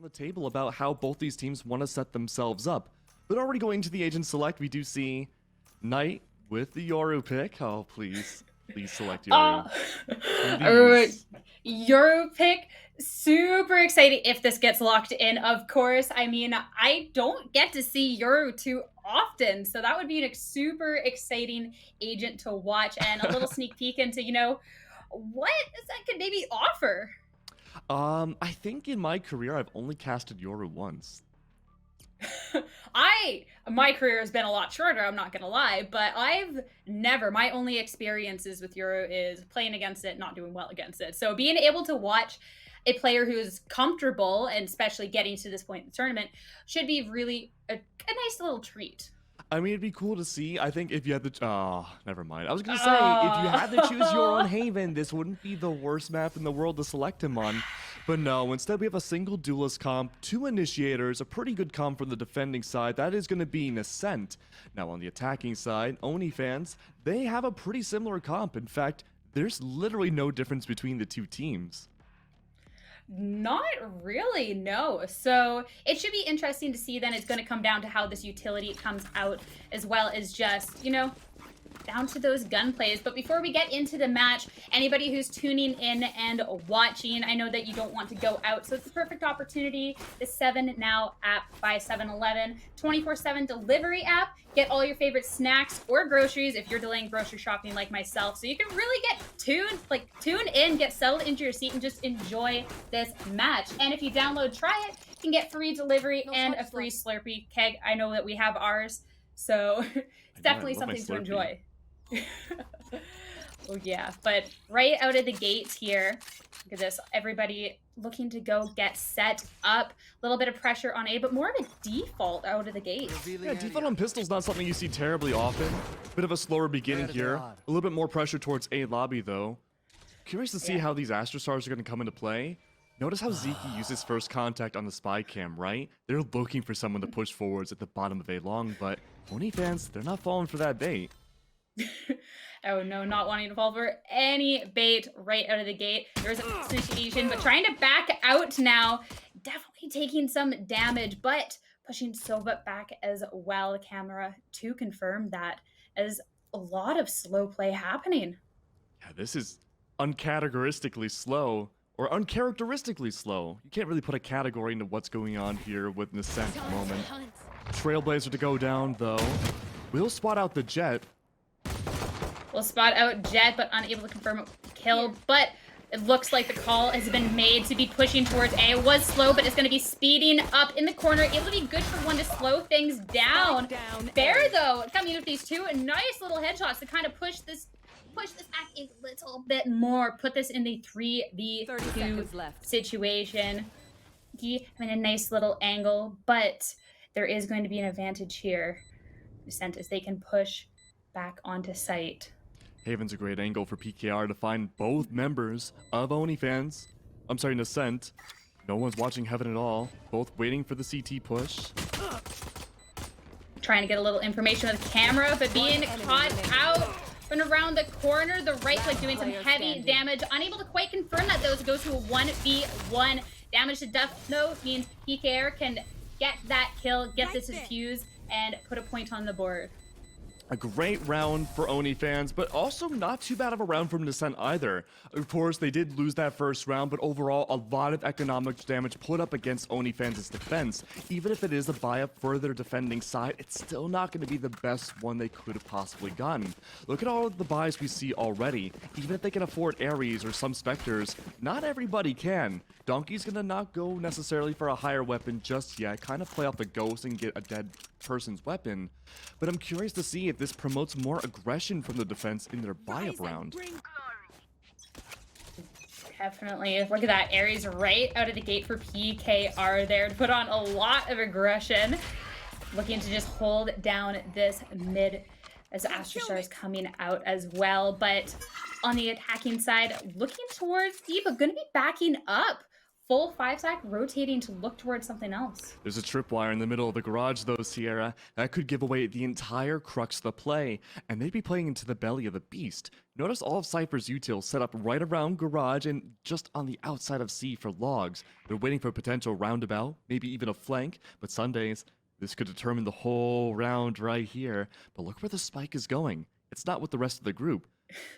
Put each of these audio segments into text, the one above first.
on the table about how both these teams want to set themselves up. But already going to the agent select, we do see Knight with the Yoru pick. Oh, please select Yoru. Yoru pick, super exciting if this gets locked in, of course. I mean, I don't get to see Yoru too often, so that would be a super exciting agent to watch and a little sneak peek into, what that could maybe offer. I think in my career I've only casted Yoru once. My career has been a lot shorter, I'm not gonna lie, but my only experiences with Yoru is playing against it, not doing well against it. So being able to watch a player who's comfortable, and especially getting to this point in the tournament, should be really a nice little treat. I mean, it'd be cool to see. I think if you had the... never mind. I was going to say, if you had to choose your own Haven, this wouldn't be the worst map in the world to select him on. But no, instead we have a single duelist comp, 2 initiators, a pretty good comp from the defending side. That is going to be NASCENT. Now on the attacking side, ONI fans, they have a pretty similar comp. In fact, there's literally no difference between the two teams. Not really, no. So it should be interesting to see then. It's going to come down to how this utility comes out, as well as just, down to those gun plays. But before we get into the match, anybody who's tuning in and watching, I know that you don't want to go out, so it's the perfect opportunity. The 7 Now app by 7-Eleven, 24/7 delivery app. Get all your favorite snacks or groceries if you're delaying grocery shopping like myself. So you can really get tune in, get settled into your seat, and just enjoy this match. And if you download Try It, you can get free delivery and a free Slurpee keg. I know that we have ours, so it's definitely something to enjoy. Oh yeah, but right out of the gates here, look at this, everybody looking to go get set up. A little bit of pressure on A, but more of a default out of the gate. Yeah, default on pistol's not something you see terribly often. Bit of a slower beginning here. A little bit more pressure towards A lobby though. Curious to see how these Astrostars are going to come into play. Notice how Zeke uses first contact on the spy cam, right? They're looking for someone to push forwards at the bottom of A long, but ONI fans, they're not falling for that bait. Oh no, not wanting to fall for any bait right out of the gate. There's a initiation, but trying to back out now. Definitely taking some damage, but pushing Sova back as well. Camera to confirm that, as a lot of slow play happening. Yeah, this is uncharacteristically slow, or uncharacteristically slow. You can't really put a category into what's going on here with NASCENT at the moment. Trailblazer to go down though. We'll spot out the Jet. We'll spot out Jet, but unable to confirm a kill. But it looks like the call has been made to be pushing towards A. It was slow, but it's going to be speeding up in the corner. Able to be good for one to slow things down. Fair, though, coming with these 2 nice little headshots to kind of push this back a little bit more. Put this in the 3v2 situation. Having a nice little angle, but there is going to be an advantage here. NASCENT, as they can push back onto site. Haven's a great angle for PKR to find both members of ONI fans. I'm sorry, NASCENT. No one's watching Heaven at all. Both waiting for the CT push. Trying to get a little information with the camera, but being caught out and around the corner. The right click doing some heavy damage. Unable to quite confirm that, though. It goes to a 1v1. Damage to death, though, means PKR can get that kill, get this defuse, and put a point on the board. A great round for ONI fans, but also not too bad of a round from NASCENT either. Of course, they did lose that first round, but overall, a lot of economic damage put up against ONI fans' defense. Even if it is a buy-up for their defending side, it's still not going to be the best one they could have possibly gotten. Look at all of the buys we see already. Even if they can afford Ares or some Spectres, not everybody can. Donkey's going to not go necessarily for a higher weapon just yet, kind of play off the ghost and get a dead person's weapon, but I'm curious to see if this promotes more aggression from the defense in their buy-up round. Definitely. Look at that. Ares right out of the gate for PKR there to put on a lot of aggression. Looking to just hold down this mid as Astrostar is coming out as well. But on the attacking side, looking towards D, but going to be backing up full 5-stack rotating to look towards something else. There's a tripwire in the middle of the garage, though, Sierra. That could give away the entire crux of the play, and they'd be playing into the belly of the beast. Notice all of Cypher's utils set up right around garage and just on the outside of C for logs. They're waiting for a potential roundabout, maybe even a flank, but Sundays, this could determine the whole round right here. But look where the spike is going. It's not with the rest of the group.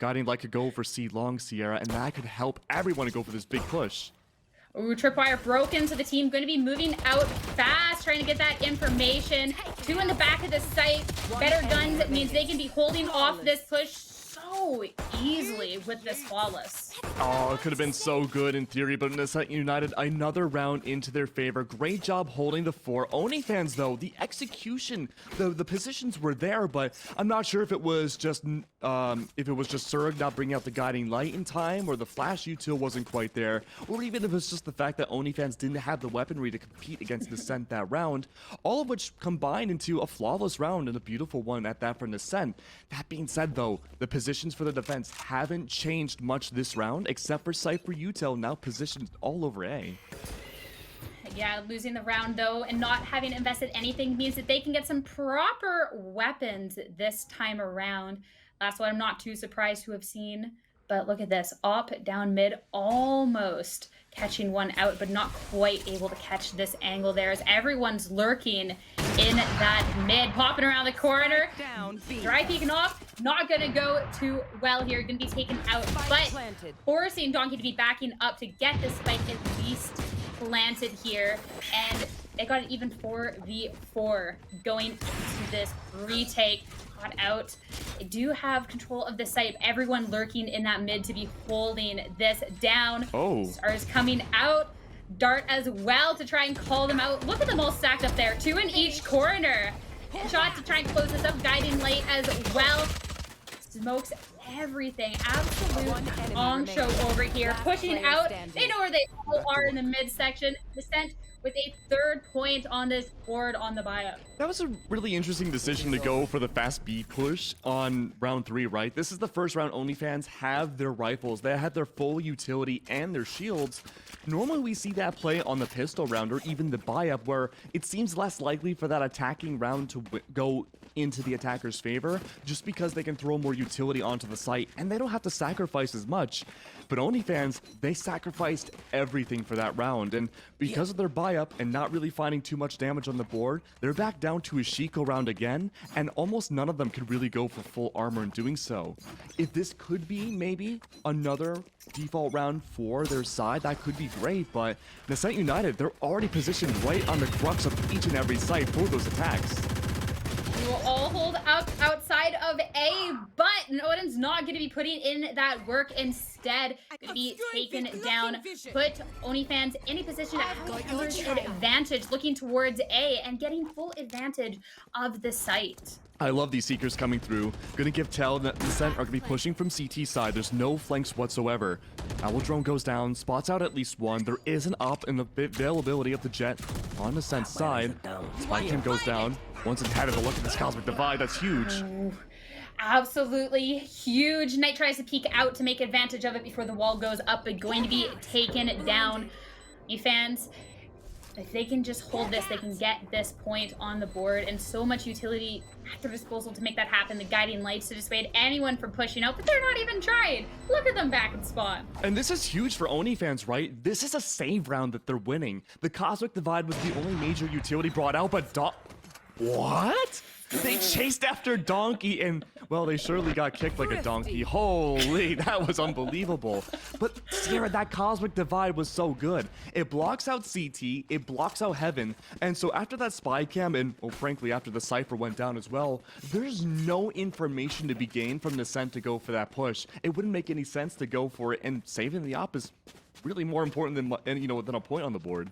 Guiding like a goal for C long, Sierra, and that could help everyone to go for this big push. Ooh, tripwire broken, so the team going to be moving out fast, trying to get that information. 2 in the back of the site. Better guns means they can be holding off this push so easily with this flawless. Oh, it could have been so good in theory, but NASCENT United, another round into their favor. Great job holding the 4. ONI fans, though, the execution, the positions were there, but I'm not sure if it was just Surg not bringing out the guiding light in time, or the flash util wasn't quite there, or even if it was just the fact that ONI fans didn't have the weaponry to compete against NASCENT that round, all of which combined into a flawless round and a beautiful one at that for NASCENT. That being said, though, the positions for the defense haven't changed much this round, except for Cypher util now positioned all over A. Yeah, losing the round, though, and not having invested anything means that they can get some proper weapons this time around. That's what I'm not too surprised to have seen. But look at this. Op, down mid, almost catching one out, but not quite able to catch this angle there as everyone's lurking in that mid. Popping around the corner. Dry peeking off. Not going to go too well here. Going to be taken out, but forcing Donkey to be backing up to get this spike at least planted here. And they got an even 4v4 going into this retake. Caught out. They do have control of the site. Everyone lurking in that mid to be holding this down. Oh. Stars coming out. Dart as well to try and call them out. Look at them all stacked up there. 2 in each corner. Shot to try and close this up. Guiding late as well. Smokes everything. Absolute on show over here. Pushing out. They know where they all are in the midsection. NASCENT with a 3rd point on this board on the buy-up. That was a really interesting decision to go for the fast B push on round 3, right? This is the first round ONI fans have their rifles. They have their full utility and their shields. Normally we see that play on the pistol round or even the buy-up where it seems less likely for that attacking round to go into the attacker's favor just because they can throw more utility onto the site and they don't have to sacrifice as much. But ONI fans, they sacrificed everything for that round, and because of their buy-up and not really finding too much damage on the board, they're back down to a Shiko round again, and almost none of them could really go for full armor in doing so. If this could be maybe another default round for their side, that could be great, but NASCENT United, they're already positioned right on the crux of each and every site for those attacks. We will all hold up outside of A, but Odin's not going to be putting in that work. Instead, going to be taken down. Put ONI fans in a position to have advantage, looking towards A and getting full advantage of the site. I love these Seekers coming through. Gonna give tell that NASCENT are gonna be pushing from CT side. There's no flanks whatsoever. Owl drone goes down, spots out at least one. There is an op in the availability of the jet on NASCENT's side. Spike Cam goes down. Once it's had a look at this Cosmic Divide, that's huge. Ooh, absolutely huge. Knight tries to peek out to make advantage of it before the wall goes up, but going to be taken down. You fans, if they can just hold this, they can get this point on the board, and so much utility at their disposal to make that happen. The guiding lights to dissuade anyone from pushing out, but they're not even trying. Look at them back in spawn. And this is huge for ONI fans, right? This is a save round that they're winning. The Cosmic Divide was the only major utility brought out, but what? They chased after Donkey and, well, they surely got kicked like a donkey. Holy, that was unbelievable. But Sierra, that Cosmic Divide was so good. It blocks out CT, it blocks out Heaven, and so after that spy cam, and well, frankly, after the Cypher went down as well, there's no information to be gained from NASCENT to go for that push. It wouldn't make any sense to go for it, and saving the op is really more important than, than a point on the board.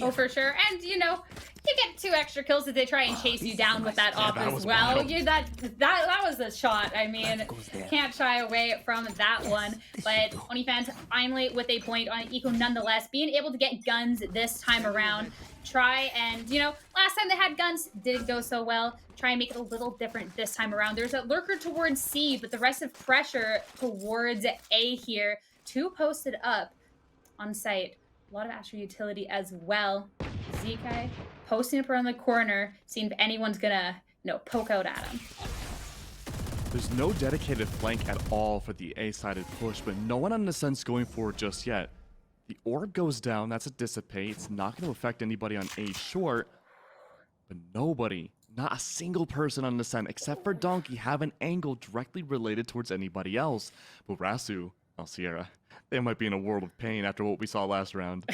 Oh, for sure. And, you get 2 extra kills if they try and chase you down with that op as well. That was a shot. I mean, can't shy away from that one. But ONI fans finally with a point on Eco nonetheless, being able to get guns this time around. Try and, last time they had guns, didn't go so well. Try and make it a little different this time around. There's a lurker towards C, but the rest of pressure towards A here. 2 posted up on site. A lot of Astro utility as well. ZK posting up around the corner, seeing if anyone's gonna, poke out at him. There's no dedicated flank at all for the A-sided push, but no one on NASCENT's going forward just yet. The orb goes down, that's a dissipate. It's not going to affect anybody on A short, but nobody, not a single person on NASCENT, except for Donkey, have an angle directly related towards anybody else. But Rasu, Sierra, they might be in a world of pain after what we saw last round.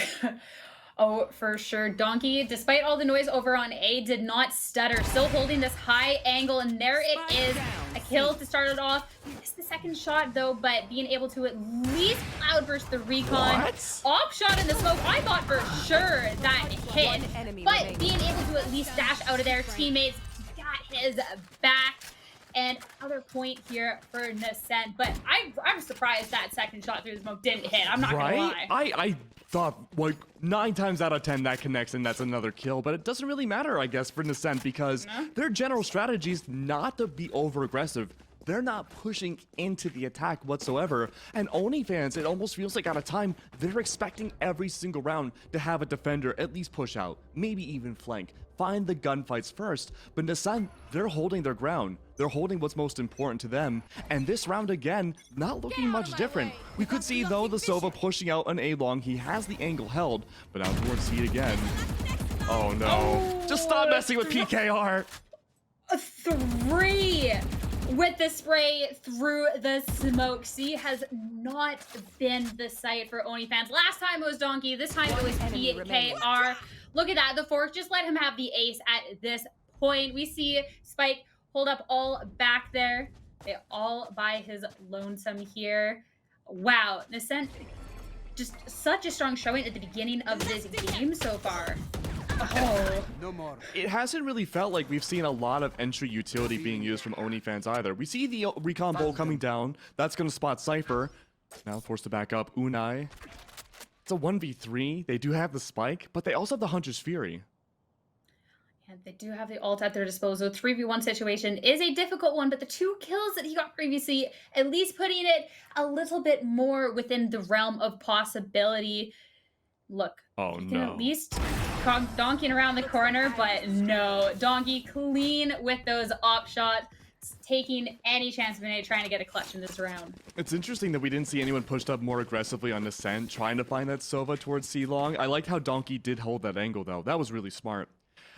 Oh, for sure. Donkey, despite all the noise over on A, did not stutter. Still holding this high angle, and there it is. A kill to start it off. Missed the second shot, though, but being able to at least cloud burst the recon. What? Off shot in the smoke. I thought for sure that hit, but being able to at least dash out of there. Teammates got his back. And other point here for NASCENT, but I'm surprised that second shot through the smoke didn't hit. I'm not gonna lie. I thought like 9 times out of 10 that connects and that's another kill, but it doesn't really matter, I guess, for NASCENT because their general strategy is not to be over aggressive. They're not pushing into the attack whatsoever. And ONI fans, it almost feels like at a time, they're expecting every single round to have a defender at least push out, maybe even flank. Find the gunfights first, but NASCENT, they're holding their ground. They're holding what's most important to them, and this round again, not looking much different. We could see though the Sova pushing out an A-long, he has the angle held, but now towards C again. Oh no, just stop messing with PKR. 3 with the spray through the smoke. C has not been the sight for ONI fans. Last time it was Donkey, this time it was PKR. Look at that, the fork just let him have the ace at this point. We see Spike hold up all back there. They all by his lonesome here. Wow, NASCENT, just such a strong showing at the beginning of this game so far. Oh. No more. It hasn't really felt like we've seen a lot of entry utility being used from ONI fans either. We see the recon bolt coming down. That's going to spot Cypher. Now forced to back up. ONI. It's a 1v3. They do have the spike, but they also have the Hunter's Fury. And they do have the ult at their disposal. 3v1 situation is a difficult one, but the 2 kills that he got previously, at least putting it a little bit more within the realm of possibility. Look, oh you can no. at least donking around the corner, but no. Donkey clean with those op shots, taking any chance of trying to get a clutch in this round. It's interesting that we didn't see anyone pushed up more aggressively on NASCENT, trying to find that Sova towards C-Long. I liked how Donkey did hold that angle, though. That was really smart.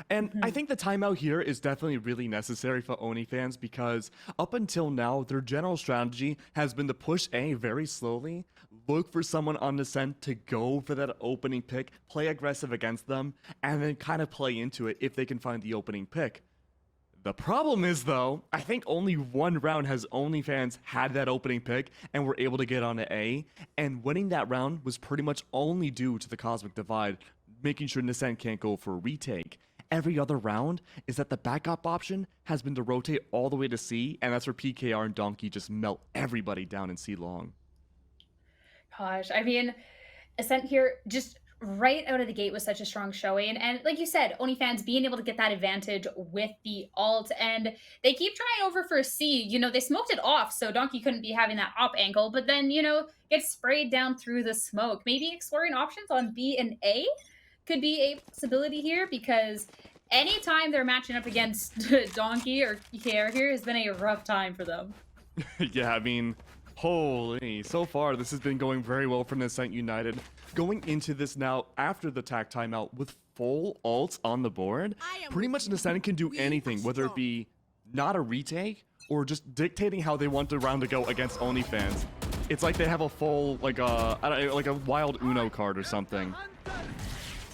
And I think the timeout here is definitely really necessary for ONI fans because up until now, their general strategy has been to push A very slowly, look for someone on NASCENT to go for that opening pick, play aggressive against them, and then kind of play into it if they can find the opening pick. The problem is, though, I think only one round has ONI fans had that opening pick and were able to get on to A, and winning that round was pretty much only due to the Cosmic Divide, making sure NASCENT can't go for a retake. Every other round is that the backup option has been to rotate all the way to C, and that's where PKR and Donkey just melt everybody down in C-Long. Gosh, I mean, Ascent here just right out of the gate was such a strong showing. And like you said, ONI fans being able to get that advantage with the ult. And they keep trying over for C. You know, they smoked it off, so Donkey couldn't be having that op angle. But then, gets sprayed down through the smoke. Maybe exploring options on B and A could be a possibility here because anytime they're matching up against Donkey or PKR here has been a rough time for them. Yeah, I mean, holy. So far, this has been going very well for NASCENT United. Going into this now, after the tack timeout, with full ults on the board, pretty much NASCENT can do anything, whether it be not a retake or just dictating how they want the round to go against ONI fans. It's like they have a full, like a wild Uno card or something.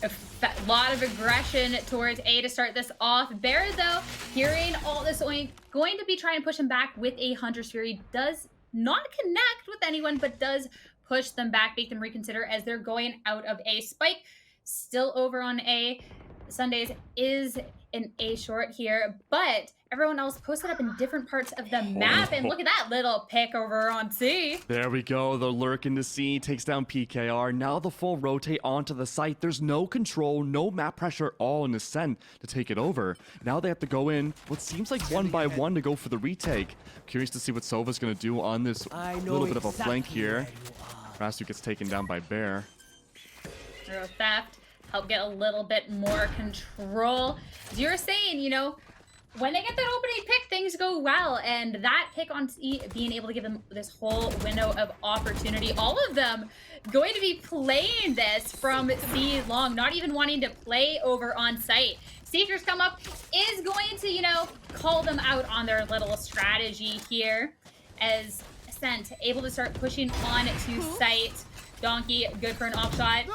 A lot of aggression towards A to start this off. Bear, though, hearing all this, going to be trying to push him back with a Hunter's Fury. Does not connect with anyone, but does push them back, make them reconsider as they're going out of A. Spike still over on A. Sundays is an A short here, but everyone else posted up in different parts of the map. And look at that little pick over on C. There we go. The lurk into C takes down PKR. Now the full rotate onto the site. There's no control, no map pressure, all in NASCENT to take it over. Now they have to go in what seems like one by one to go for the retake. Curious to see what Sova's going to do on this little bit of a flank here. Rasu gets taken down by Bear. Hero theft, help get a little bit more control. As you were saying, you know, when they get that opening pick, things go well, and that pick on C being able to give them this whole window of opportunity. All of them going to be playing this from C long, not even wanting to play over on site. Seekers come up, is going to, you know, call them out on their little strategy here, as NASCENT able to start pushing on to site. Donkey, good for an off shot.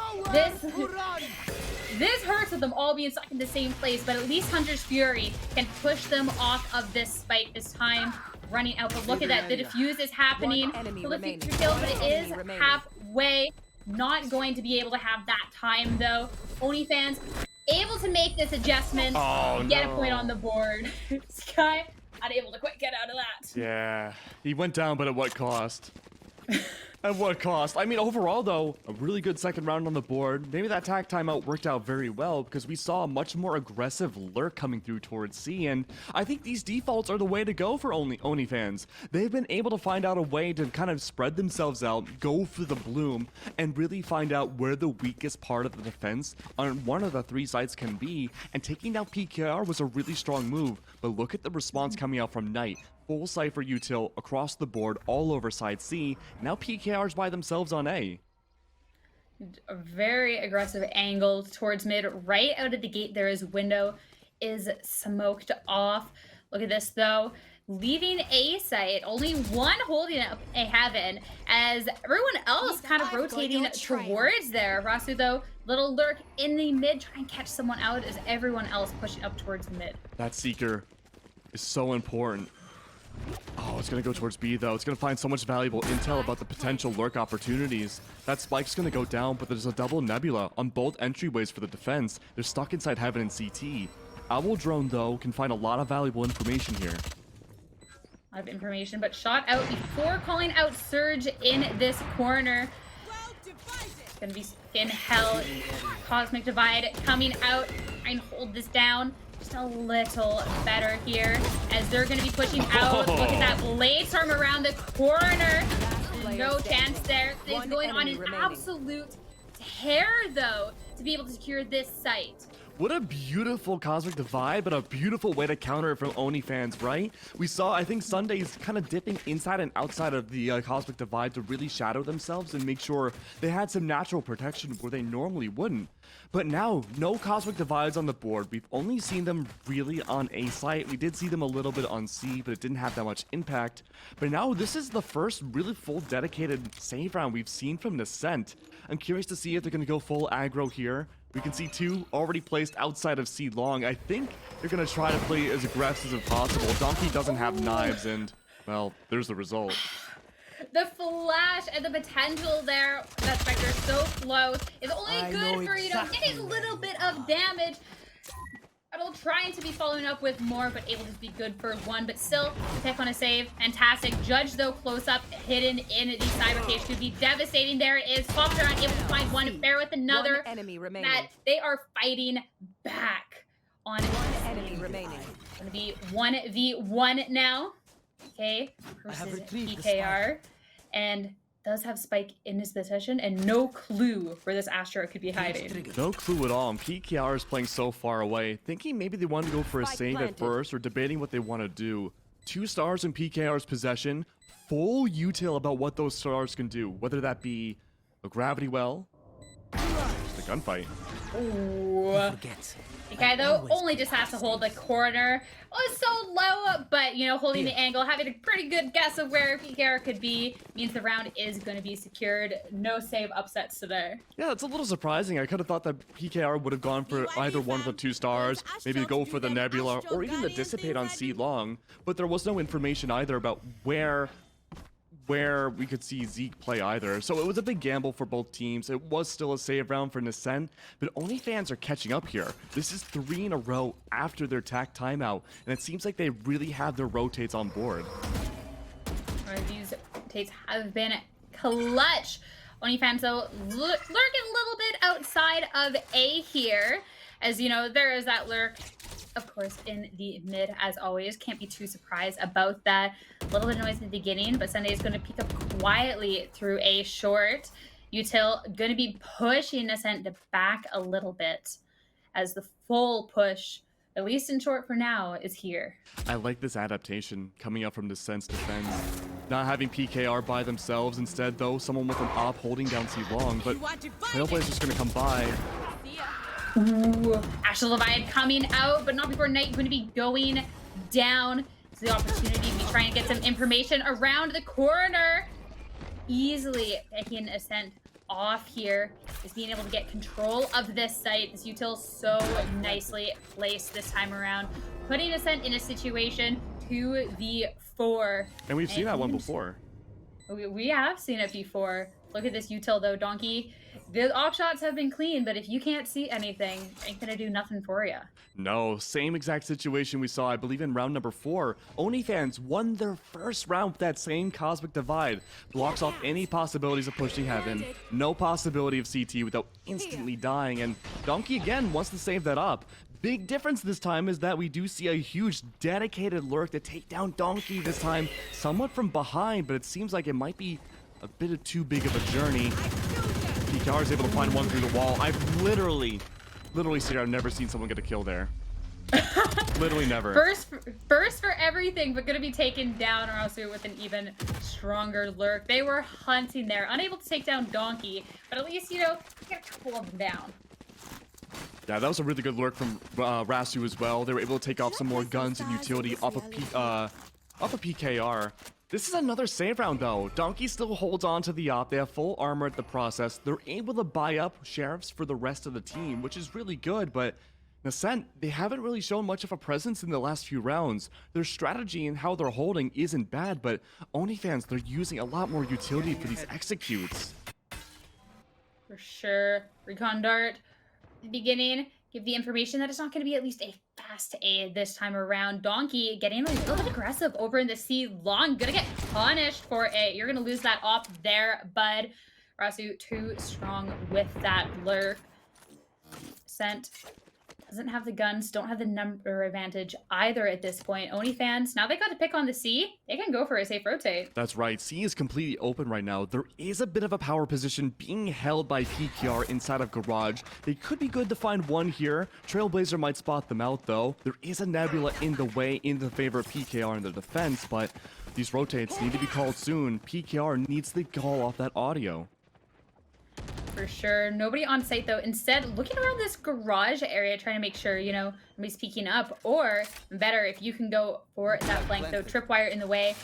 This hurts with them all being stuck in the same place, but at least Hunter's Fury can push them off of this spike this time. Running out, but look at that. The defuse is happening. The future kill, but it is halfway. Not going to be able to have that time, though. ONI fans able to make this adjustment. Get a point on the board. Sky unable to quite get out of that. Yeah, he went down, but at what cost? At what cost? I mean, overall, though, a really good second round on the board. Maybe that tag timeout worked out very well because we saw a much more aggressive lurk coming through towards C, and I think these defaults are the way to go for ONI fans. They've been able to find out a way to kind of spread themselves out, go for the bloom, and really find out where the weakest part of the defense on one of the three sides can be, and taking down PKR was a really strong move, but look at the response coming out from Knight. Full Cypher util across the board, all over side C. Now PKR's by themselves on A. A very aggressive angle towards mid. Right out of the gate, there is window is smoked off. Look at this, though. Leaving A site, only one holding up a heaven, as everyone else kind of rotating towards there. Rasu, though, little lurk in the mid, try and catch someone out as everyone else pushing up towards the mid. That Seeker is so important. Oh, it's going to go towards B, though. It's going to find so much valuable intel about the potential lurk opportunities. That spike's going to go down, but there's a double nebula on both entryways for the defense. They're stuck inside heaven and CT. Owl Drone, though, can find a lot of valuable information here. A lot of information, but shot out before calling out Surge in this corner. It's going to be in hell. Cosmic Divide coming out. Try and hold this down. Just a little better here as they're going to be pushing out. Look at that blade storm around the corner. No chance there. Things going on an absolute tear, though, to be able to secure this site. What a beautiful Cosmic Divide, but a beautiful way to counter it from ONI fans, right? We saw, I think, Sundays kind of dipping inside and outside of the Cosmic Divide to really shadow themselves and make sure they had some natural protection where they normally wouldn't. But now, no Cosmic Divides on the board. We've only seen them really on A site. We did see them a little bit on C, but it didn't have that much impact. But now, this is the first really full dedicated save round we've seen from NASCENT. I'm curious to see if they're going to go full aggro here. We can see two already placed outside of C long. I think they're going to try to play as aggressive as possible. Donkey doesn't have knives, and, well, there's the result. The flash and the potential there, that Spectre so close, is only good for, you know, getting a little bit of damage. Battle trying to be following up with more, but able to be good for one, but still the pick on a save. Fantastic. Judge, though, close up, hidden in the cyber cage. Could be devastating. There it is. Fox around, able to find one, Bear with another. One enemy remaining. That they are fighting back on One enemy remaining. Gonna be 1v1 now. Okay, versus PKR. And does have Spike in his possession and no clue where this Astro could be hiding. No clue at all. And PKR is playing so far away, thinking maybe they want to go for a save at first or debating what they want to do. 2 stars in PKR's possession, full util about what those stars can do, whether that be a gravity well, just a gunfight. Ooh. Okay, though, only just has to hold the corner. Oh, it's so low, but, you know, holding the angle, having a pretty good guess of where PKR could be, means the round is going to be secured. No save upsets today. Yeah, it's a little surprising. I could have thought that PKR would have gone for either one of the 2 stars, maybe go for the Nebula, or even the Dissipate on C long, but there was no information either about where we could see Zeke play either. So it was a big gamble for both teams. It was still a save round for NASCENT, but ONI fans are catching up here. This is 3 in a row after their TAC timeout, and it seems like they really have their rotates on board. These rotates have been clutch. ONI fans, though, lurking a little bit outside of A here. As you know, there is that lurk, of course, in the mid, as always. Can't be too surprised about that. A little bit of noise in the beginning, but Sunday is going to peek up quietly through A short. Util going to be pushing NASCENT back a little bit as the full push, at least in short for now, is here. I like this adaptation coming up from NASCENT's defense. Not having PKR by themselves, instead though, someone with an op holding down C long, but Trailblazer's gonna come by. Ooh, Astral Divide coming out, but not before night going to be going down. It's the opportunity to be trying to get some information around the corner. Easily picking Ascent off here is being able to get control of this site. This util so nicely placed this time around, putting Ascent in a situation 2v4. And we've seen that one before. We have seen it before. Look at this util though, Donkey. The op shots have been clean, but if you can't see anything, ain't gonna do nothing for you. No, same exact situation we saw, I believe, in round number 4. ONI fans won their first round with that same Cosmic Divide. Blocks off any possibilities of pushing Heaven. No possibility of CT without instantly dying, and Donkey again wants to save that up. Big difference this time is that we do see a huge dedicated lurk to take down Donkey this time, somewhat from behind, but it seems like it might be a bit of too big of a journey. PKR is able to find one through the wall. I've literally seen, I've never seen someone get a kill there. Literally never. First for everything, but gonna be taken down, or else with an even stronger lurk. They were hunting there, unable to take down Donkey, but at least, you know, get a couple of them down. Yeah, that was a really good lurk from Rasu as well. They were able to take off some more guns and utility off of PKR. This is another save round though. Donkey still holds on to the op. They have full armor at the process. They're able to buy up sheriffs for the rest of the team, which is really good, but NASCENT, they haven't really shown much of a presence in the last few rounds. Their strategy and how they're holding isn't bad, but ONI fans, they're using a lot more utility for these executes. For sure. Recon Dart, the beginning, give the information that it's not going to be at least a fast A this time around. Donkey getting a little bit aggressive over in the C long. Gonna get punished for it. You're gonna lose that op there, bud. Rasu too strong with that lurk. Scent doesn't have the guns, don't have the number advantage either at this point. ONI fans, now they got to pick on the C. They can go for a safe rotate. That's right. C is completely open right now. There is a bit of a power position being held by PKR inside of Garage. They could be good to find one here. Trailblazer might spot them out though. There is a Nebula in the way in the favor of PKR in the defense, but these rotates need to be called soon. PKR needs to call off that audio. For sure. Nobody on site though. Instead, looking around this garage area, trying to make sure, you know, nobody's peeking up. Or better, if you can go for that flank though, tripwire in the way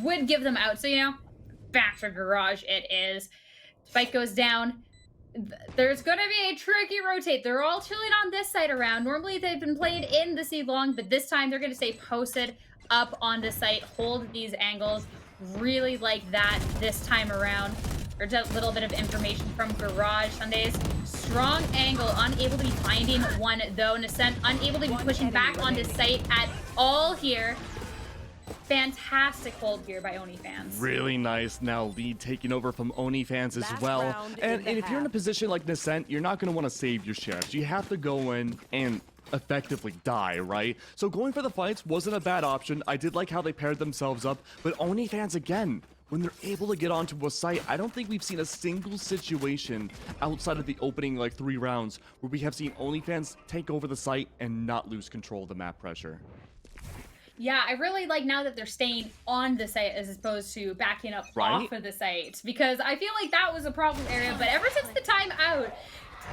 would give them out. So, you know, back to garage it is. Spike goes down. There's gonna be a tricky rotate. They're all chilling on this side around. Normally they've been playing in the C long, but this time they're gonna stay posted up on the site, hold these angles. Really like that this time around. There's a little bit of information from Garage Sundays. Strong angle, unable to be finding one though. NASCENT unable to be pushing back onto site at all here. Fantastic hold here by ONI fans. Really nice. Now lead taking over from ONI fans as well. And if you're in a position like NASCENT, you're not going to want to save your sheriffs. You have to go in and effectively die, right? So going for the fights wasn't a bad option. I did like how they paired themselves up, but ONI fans again, when they're able to get onto a site, I don't think we've seen a single situation outside of the opening like 3 rounds where we have seen ONI fans take over the site and not lose control of the map pressure. Yeah, I really like now that they're staying on the site as opposed to backing up off of the site, because I feel like that was a problem area, but ever since the time out,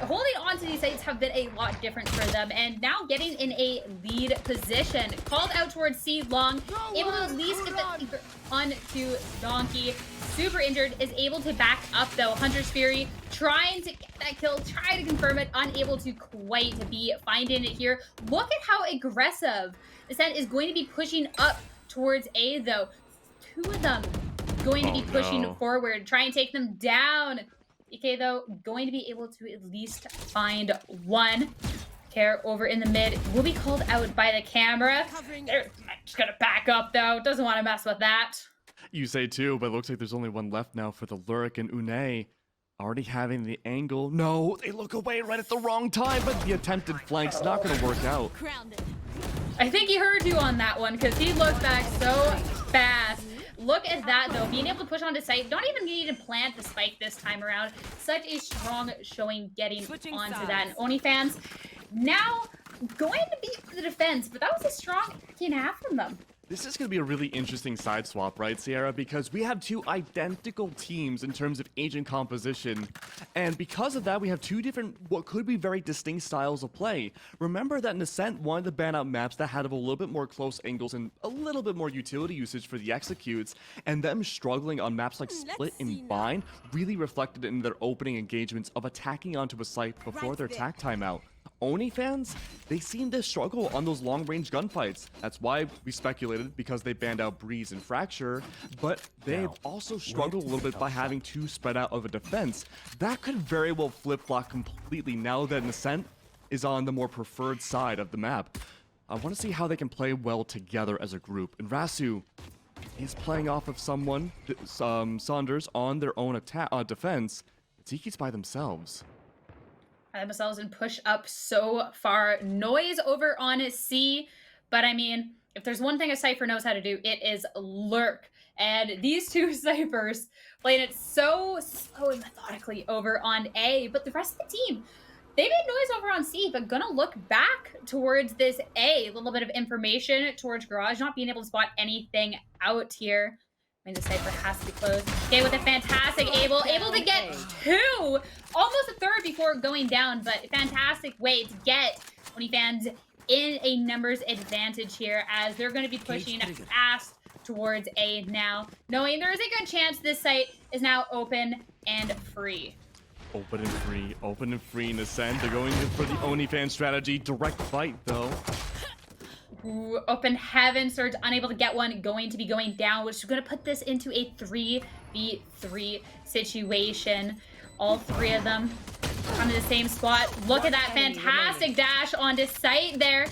holding on to these sites have been a lot different for them, and now getting in a lead position. Called out towards C long, able to at least get the onto Donkey. Super injured, is able to back up though. Hunter's Fury trying to get that kill, try to confirm it, unable to quite be finding it here. Look at how aggressive NASCENT is going to be pushing up towards A though. 2 of them going to be pushing forward, try and take them down. EK though, going to be able to at least find one. Care over in the mid will be called out by the camera. They're just gonna back up though, doesn't want to mess with that. You say too, but it looks like there's only one left now for the Lurk and ONI. Already having the angle. No, they look away right at the wrong time, but the attempted flank's not gonna work out. I think he heard you on that one because he looked back so fast. look at that, though. Being able to push onto site, don't even need to plant the spike this time around. Such a strong showing getting onto that. And ONI fans now going to be the defense, but that was a strong second half from them. This is going to be a really interesting side swap, right, Sierra? Because we have two identical teams in terms of agent composition. And because of that, we have two different, what could be very distinct styles of play. Remember that NASCENT wanted to ban out maps that had a little bit more close angles and a little bit more utility usage for the executes. And them struggling on maps like Split and Bind really reflected in their opening engagements of attacking onto a site before their attack timeout. ONI fans, they seem to struggle on those long-range gunfights. That's why we speculated, because they banned out Breeze and Fracture, but they've also struggled a little bit by having too spread out of a defense. That could very well flip-flop completely now that NASCENT is on the more preferred side of the map. I want to see how they can play well together as a group. And Rasu is playing off of someone, Saunders, on their own defense. Tiki's by themselves. Themselves and push up so far. Noise over on C, but I mean, if there's one thing a Cypher knows how to do, it is lurk. And these two Cyphers playing it so slow and methodically over on A, but the rest of the team, they made noise over on C, but gonna look back towards this A. A little bit of information towards Garage, not being able to spot anything out here. I mean, the Cypher has to be closed. Okay, with a fantastic able to get two, almost a third before going down, but fantastic way to get ONI fans in a numbers advantage here, as they're going to be pushing fast towards A now, knowing there is a good chance this site is now open and free. Open and free in Ascent. They're going for the ONI fan strategy. Direct fight, though. Ooh, open heaven, Surge unable to get one, going to be going down, which is going to put this into a 3v3 situation. All three of them onto the same spot. Look at that fantastic dash onto site there.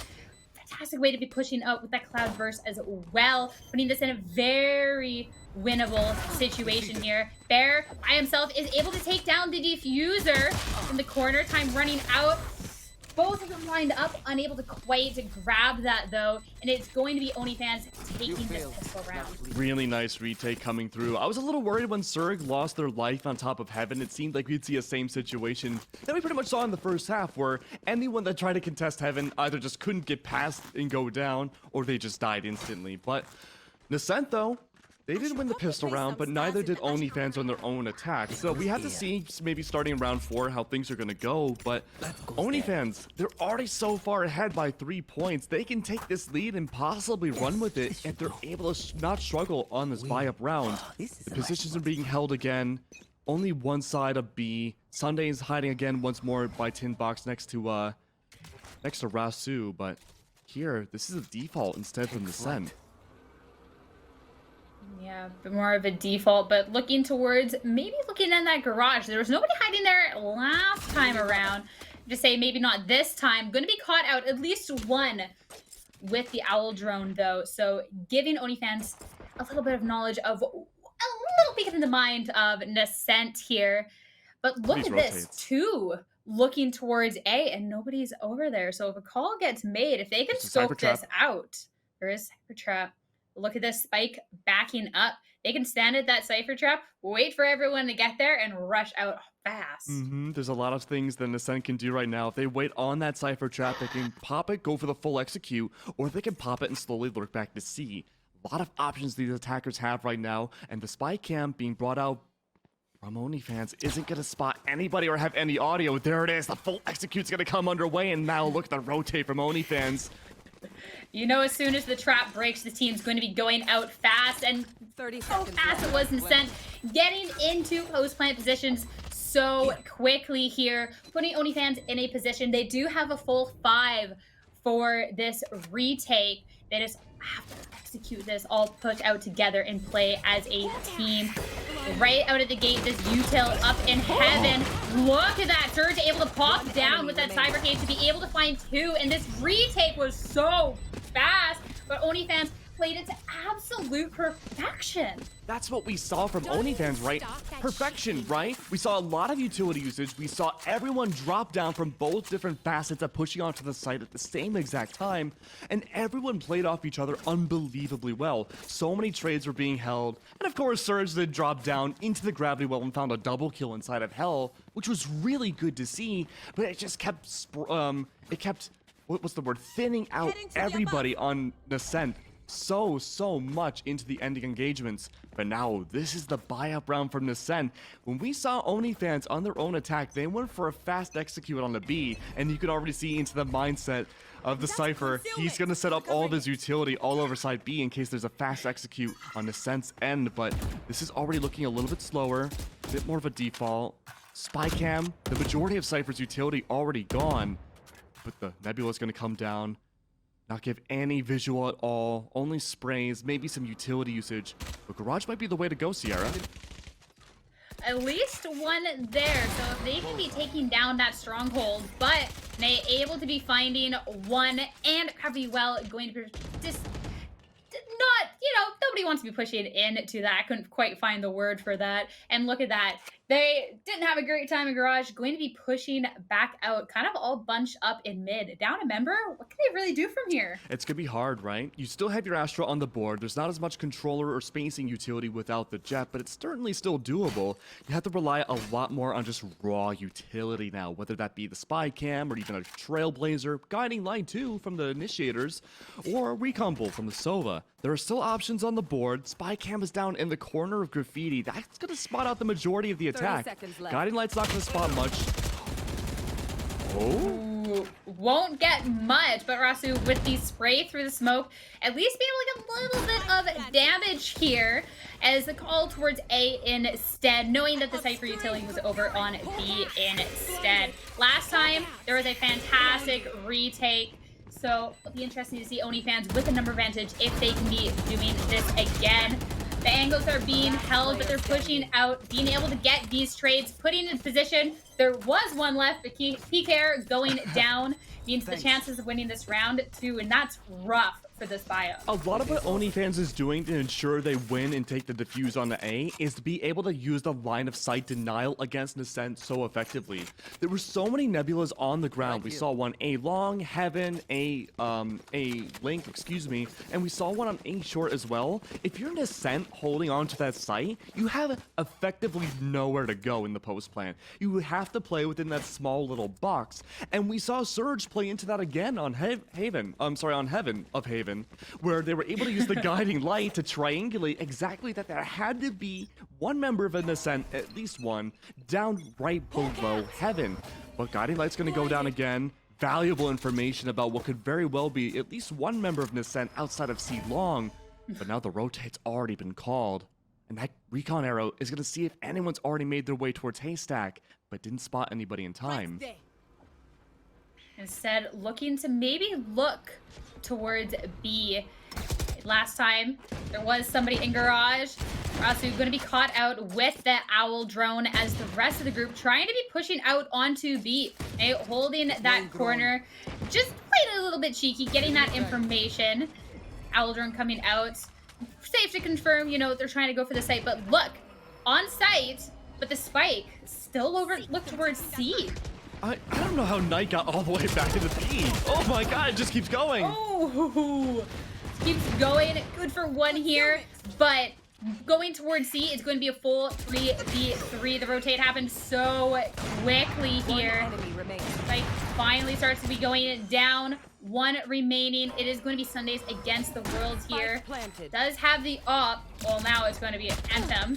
Fantastic way to be pushing up with that cloud burst as well, putting this in a very winnable situation here. Bear by himself is able to take down the diffuser in the corner. Time running out. Both of them lined up, unable to quite grab that though, and it's going to be ONI fans taking this pistol round. Really nice retake coming through. I was a little worried when Surg lost their life on top of Heaven. It seemed like we'd see a same situation that we pretty much saw in the first half, where anyone that tried to contest Heaven either just couldn't get past and go down, or they just died instantly. But NASCENT though, they did win the pistol round, but neither did ONI fans on their own attack. So we have to see, maybe starting in round 4, how things are going to go. But ONI fans, they're already so far ahead by 3 points. They can take this lead and possibly run with it if they're able to not struggle on this buy-up round. The positions are being held again. Only one side of B. Sunday is hiding again once more by Tin Box next to Rasu. But here, this is a default instead from NASCENT. Yeah, a bit more of a default, but looking towards, maybe looking in that garage. There was nobody hiding there last time around. Just say maybe not this time. Going to be caught out, at least one with the owl drone though. So giving ONI fans a little bit of knowledge of, a little peek in the mind of NASCENT here. But look at this, two looking towards A and nobody's over there. So if a call gets made, if they can scope this out, there is Cypher Trap. Look at this spike backing up. They can stand at that Cypher Trap, wait for everyone to get there, and rush out fast. There's a lot of things that NASCENT can do right now. If they wait on that Cypher Trap, they can pop it, go for the full execute, or they can pop it and slowly lurk back to C. A lot of options these attackers have right now, and the spy cam being brought out from ONI fans isn't going to spot anybody or have any audio. There it is. The full execute's going to come underway, and now look at the rotate from ONI fans. You know, as soon as the trap breaks, the team's going to be going out fast, and 30 how fast it was NASCENT getting into post-plant positions so quickly here, putting ONI fans in a position. They do have a full 5 for this retake. They just have to execute this, all put out together and play as a team. Right out of the gate, this util up in heaven. Look at that. Surge able to pop down with that cyber cage to be able to find 2, and this retake was so fast. But ONI fans played it to absolute perfection. That's what we saw from ONI fans, right? Perfection, right? We saw a lot of utility usage. We saw everyone drop down from both different facets of pushing onto the site at the same exact time, and everyone played off each other unbelievably well. So many trades were being held, and of course, Surge did drop down into the gravity well and found a double kill inside of Hell, which was really good to see, but it just kept, what's the word? Thinning out everybody on NASCENT so much into the ending engagements. But now this is the buy-up round from NASCENT. When we saw ONI fans on their own attack, they went for a fast execute on the B, and you could already see into the mindset of the Cypher. He's gonna set up all of his utility all over side B in case there's a fast execute on NASCENT's end, but this is already looking a little bit slower, a bit more of a default. Spy cam, the majority of Cypher's utility already gone, but the Nebula is gonna come down. Not give any visual at all, only sprays, maybe some utility usage. But Garage might be the way to go, Sierra. At least one there, so if they can be taking down that stronghold, but they able to be finding one and probably well going to be just not, nobody wants to be pushing into that. I couldn't quite find the word for that. And look at that. They didn't have a great time in Garage, going to be pushing back out, kind of all bunched up in mid. Down a member? What can they really do from here? It's going to be hard, right? You still have your Astra on the board. There's not as much controller or spacing utility without the Jet, but it's certainly still doable. You have to rely a lot more on just raw utility now, whether that be the Spy Cam or even a Trailblazer, Guiding Light too from the Initiators, or a Recon Bolt from the Sova. There are still options on the board. Spy Cam is down in the corner of Graffiti. That's going to spot out the majority of the attack. Guiding Light's not going to spot much. Oh. Ooh, won't get much, but Rasu with the spray through the smoke, at least being able to get a little bit of damage here as the call towards A instead, knowing that the Cypher utility was over on B instead. Last time, there was a fantastic retake. So it'll be interesting to see ONI fans with a number advantage if they can be doing this again. The angles are being held, but they're pushing out, being able to get these trades, putting in position. There was one left, but PKR going down means the chances of winning this round too, and that's rough for this bio. A lot of what ONI fans is doing to ensure they win and take the defuse on the A is to be able to use the line of sight denial against NASCENT so effectively. There were so many Nebulas on the ground. We saw one A long, Heaven, A Link, excuse me, and we saw one on A short as well. If you're NASCENT holding on to that site, you have effectively nowhere to go in the post plan. You have to play within that small little box, and we saw Surge play into that again on Heaven of Haven, where they were able to use the Guiding Light to triangulate exactly that there had to be one member of a NASCENT, at least one, down right below Heaven. But Guiding Light's going to go down again. Valuable information about what could very well be at least one member of NASCENT outside of C long. But now the rotate's already been called. And that recon arrow is going to see if anyone's already made their way towards Haystack, but didn't spot anybody in time. Instead, looking to maybe look towards B. Last time, there was somebody in Garage. Rasu going to be caught out with the Owl drone as the rest of the group trying to be pushing out onto B. Holding that corner. Just playing a little bit cheeky, getting that information. Owl drone coming out. Safe to confirm, they're trying to go for the site, but look, on site, but the spike still look towards C. I don't know how Knight got all the way back into B. Oh my god, it just keeps going. Oh, keeps going. Good for one here, but going towards C, it's going to be a full 3v3. The rotate happened so quickly here. Like, finally starts to be going down. One remaining. It is going to be Sundays against the Worlds here. Does have the op. Well, now it's going to be an Anthem.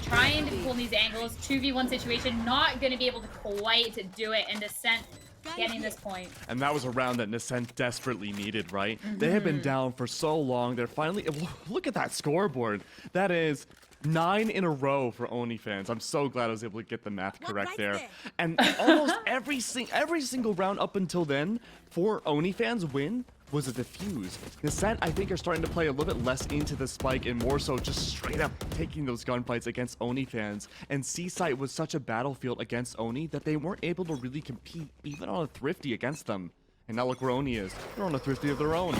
Trying to pull these angles. 2v1 situation. Not going to be able to quite do it. And NASCENT getting this point. And that was a round that NASCENT desperately needed, right? They have been down for so long. They're finally... Look at that scoreboard. That is 9 in a row for ONI fans. I'm so glad I was able to get the math correct there. And almost every single round up until then for ONI fans win was a defuse. NASCENT, I think, are starting to play a little bit less into the spike and more so just straight up taking those gunfights against ONI fans. And C-Site was such a battlefield against ONI that they weren't able to really compete even on a Thrifty against them. And now look where ONI is. They're on a Thrifty of their own.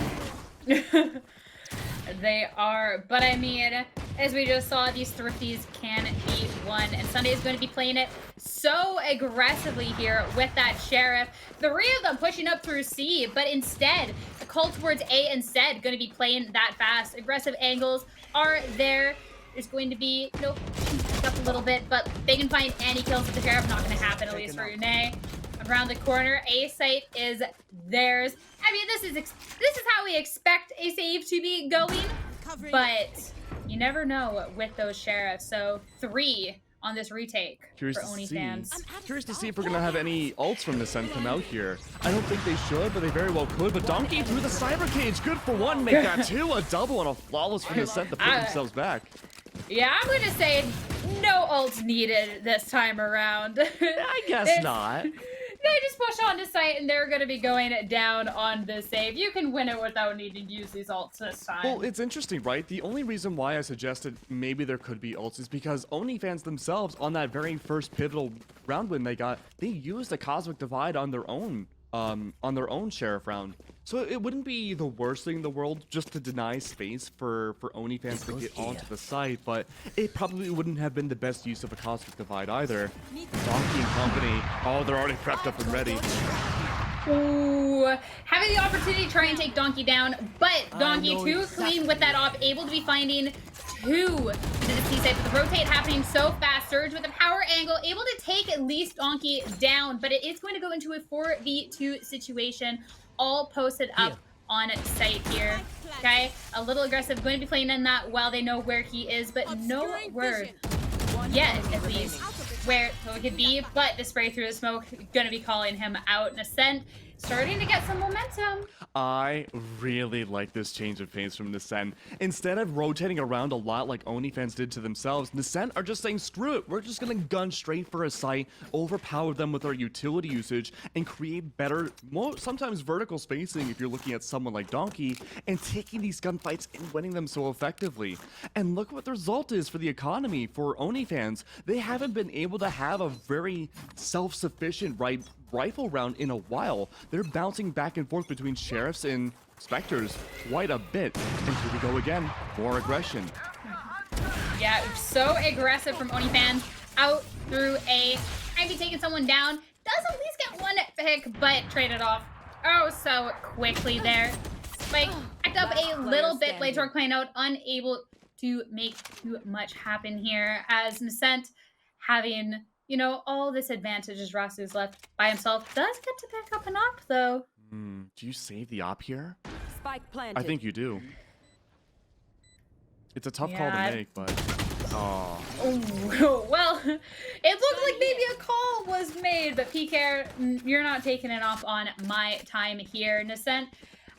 They are, but I mean, as we just saw, these thrifties can be won, and Sunday is going to be playing it so aggressively here with that Sheriff. 3 of them pushing up through C, but instead, the call towards A instead going to be playing that fast. Aggressive angles are there. There's going to be, nope, up a little bit, but they can find any kills with the Sheriff. Not going to happen, at least for Une. Around the corner, A site is theirs. I mean, this is how we expect a save to be going, but you never know with those Sheriffs. So 3 on this retake for Oni fans. Curious to see if we're gonna have any ults from NASCENT come out here. I don't think they should, but they very well could. But Donkey through the cyber cage, good for 1, make that 2, a double and a flawless for NASCENT to put themselves back. Yeah, I'm gonna say no ults needed this time around. I guess not. They just push onto site and they're going to be going down on the save. You can win it without needing to use these ults this time. Well, it's interesting, right? The only reason why I suggested maybe there could be ults is because ONI fans themselves, on that very first pivotal round win they got, they used the Cosmic Divide on their own Sheriff round. So it wouldn't be the worst thing in the world just to deny space for ONI fans to get onto the site, but it probably wouldn't have been the best use of a Cosmic Divide either. Donkey and company, oh, they're already prepped up and ready. Ooh, having the opportunity to try and take Donkey down, but Donkey too clean with that op, able to be finding 2 into the C side, but the rotate happening so fast. Surge with a power angle, able to take at least Donkey down, but it is going to go into a 4v2 situation, all posted up on site here. Okay, a little aggressive, going to be playing in that while they know where he is, but no word yet, at least, where it could be, but the spray through the smoke gonna be calling him out. NASCENT starting to get some momentum. I really like this change of pace from NASCENT. Instead of rotating around a lot like ONI fans did to themselves, NASCENT are just saying, screw it, we're just gonna gun straight for a site, overpower them with our utility usage, and create better, more sometimes vertical spacing if you're looking at someone like Donkey, and taking these gunfights and winning them so effectively. And look what the result is for the economy, for ONI fans. They haven't been able to have a very self-sufficient rifle round in a while. They're bouncing back and forth between Sheriffs and Spectres quite a bit. And here we go again, more aggression. Yeah, so aggressive from ONI fans. Out through A, might be taking someone down. Does at least get 1 pick, but traded off oh so quickly there. Spike backed up a little bit. Blades are playing out, unable to make too much happen here as NASCENT having, you know, all this advantage as Rasu's left by himself. Does get to pick up an op, though. Do you save the op here? Spike planted. I think you do. It's a tough call to make, but... Oh. Well, it looked like maybe a call was made, but PK, you're not taking it off on my time here. NASCENT,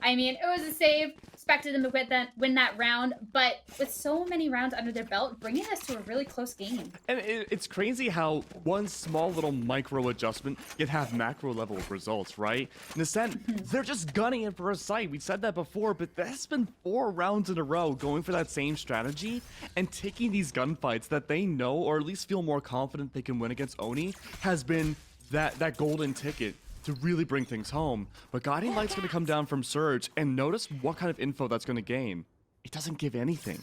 I mean, it was a save. Expected them to win that round, but with so many rounds under their belt, bringing us to a really close game. And it's crazy how one small little micro adjustment can have macro level results, right? NASCENT, they're just gunning it for a site. We said that before, but that's been 4 rounds in a row going for that same strategy and taking these gunfights that they know, or at least feel more confident they can win against ONI, has been that golden ticket to really bring things home. But Guiding Light's going to come down from Surge, and notice what kind of info that's going to gain. It doesn't give anything.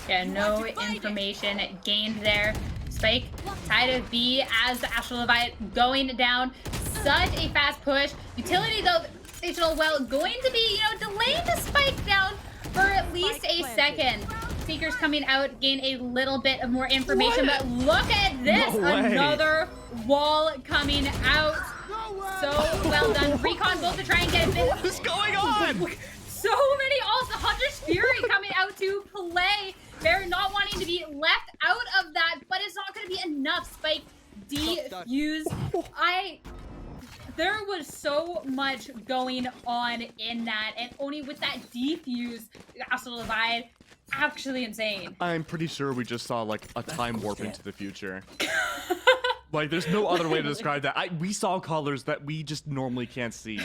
Yeah, no information gained there. Spike tied of B as the Astral Divide going down. Such a fast push. Utility though, Stational well going to be, you know, delaying the spike down for at least a second. Seekers coming out, gain a little bit of more information, but look at this, another wall coming out. So well done. Recon both to try and get a bit. What is going on? So many ults. The Hunter's Fury coming out to play. They're not wanting to be left out of that, but it's not going to be enough. Spike defuse. There was so much going on in that, and only with that defuse, Astral Divide, actually insane. I'm pretty sure we just saw like a time warp into the future. Like, there's no other way to describe that. We saw colors that we just normally can't see.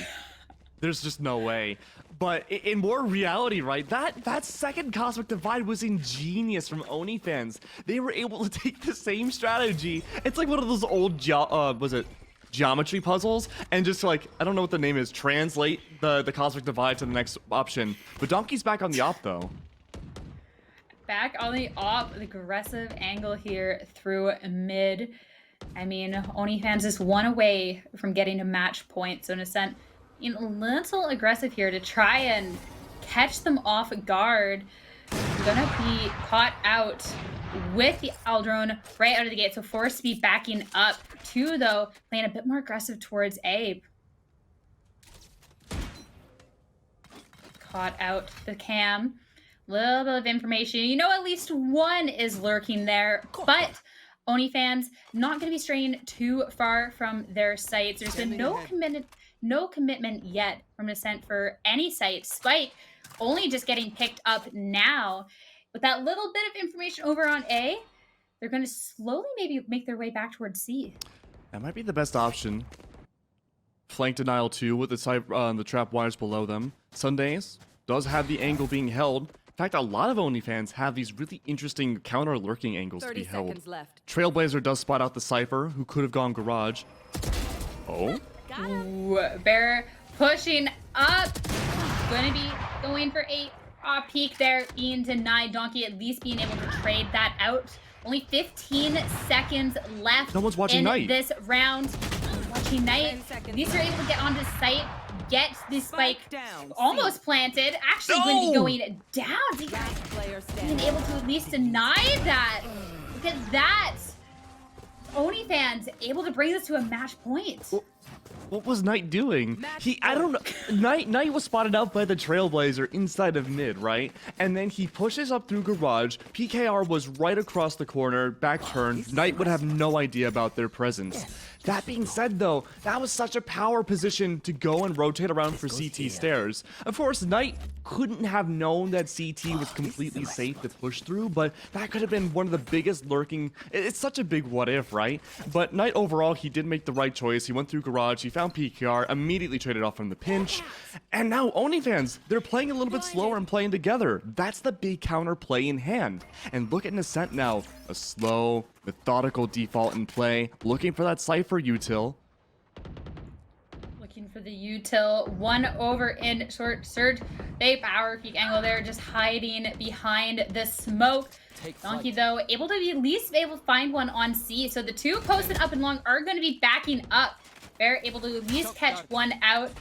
There's just no way. But in more reality, right, that second Cosmic Divide was ingenious from ONI fans. They were able to take the same strategy. It's like one of those old, was it geometry puzzles and just like, I don't know what the name is, translate the cosmic divide to the next option. But Donkey's back on the op though. Back on the op, the aggressive angle here through mid. I mean, ONI fans is one away from getting a match point. So NASCENT, a little aggressive here to try and catch them off guard. Gonna be caught out with the Aldrone right out of the gate. So forced to be backing up. 2 though, playing a bit more aggressive towards A. Caught out the cam. Little bit of information. You know, at least one is lurking there, but ONI fans not going to be straying too far from their sites. There's been no commitment yet from NASCENT for any site. Spike only just getting picked up now. With that little bit of information over on A, they're going to slowly maybe make their way back towards C. That might be the best option. Flank denial 2 with the trap wires below them. Sundays does have the angle being held. In fact, a lot of ONI fans have these really interesting counter lurking angles to be held. 30 seconds left. Trailblazer does spot out the Cypher, who could have gone garage. Oh? Ooh, Bear pushing up. Going to be going for a peek there, being denied. Donkey at least being able to trade that out. Only 15 seconds left. No one's watching in Knight. this round. Watching Knight. At least they're able to get onto site. Get the spike down. almost planted. Actually going to be going down. So you guys Player being standing. able to at least deny that. Look at that. ONI fans able to bring this to a match point. What was Knight doing? I don't know. Knight was spotted out by the Trailblazer inside of mid, right? And then he pushes up through garage. PKR was right across the corner, back turn. Knight would have no idea about their presence. That being said, though, that was such a power position to go and rotate around for CT stairs. Of course, Knight couldn't have known that CT was completely safe to push through, but that could have been one of the biggest lurking. It's such a big what if, right? But Knight overall, he did make the right choice. He went through garage, he found PKR, immediately traded off from the pinch. And now ONI fans, they're playing a little bit slower and playing together. That's the big counter play in hand. And look at NASCENT now, a slow, methodical default in play, looking for that Cypher util. Looking for the util. 1 over in short surge. They power peak angle there, just hiding behind the smoke. Donkey though, able to be at least able to find one on C. So the 2 posted up and long are going to be backing up. They're able to at least catch one out.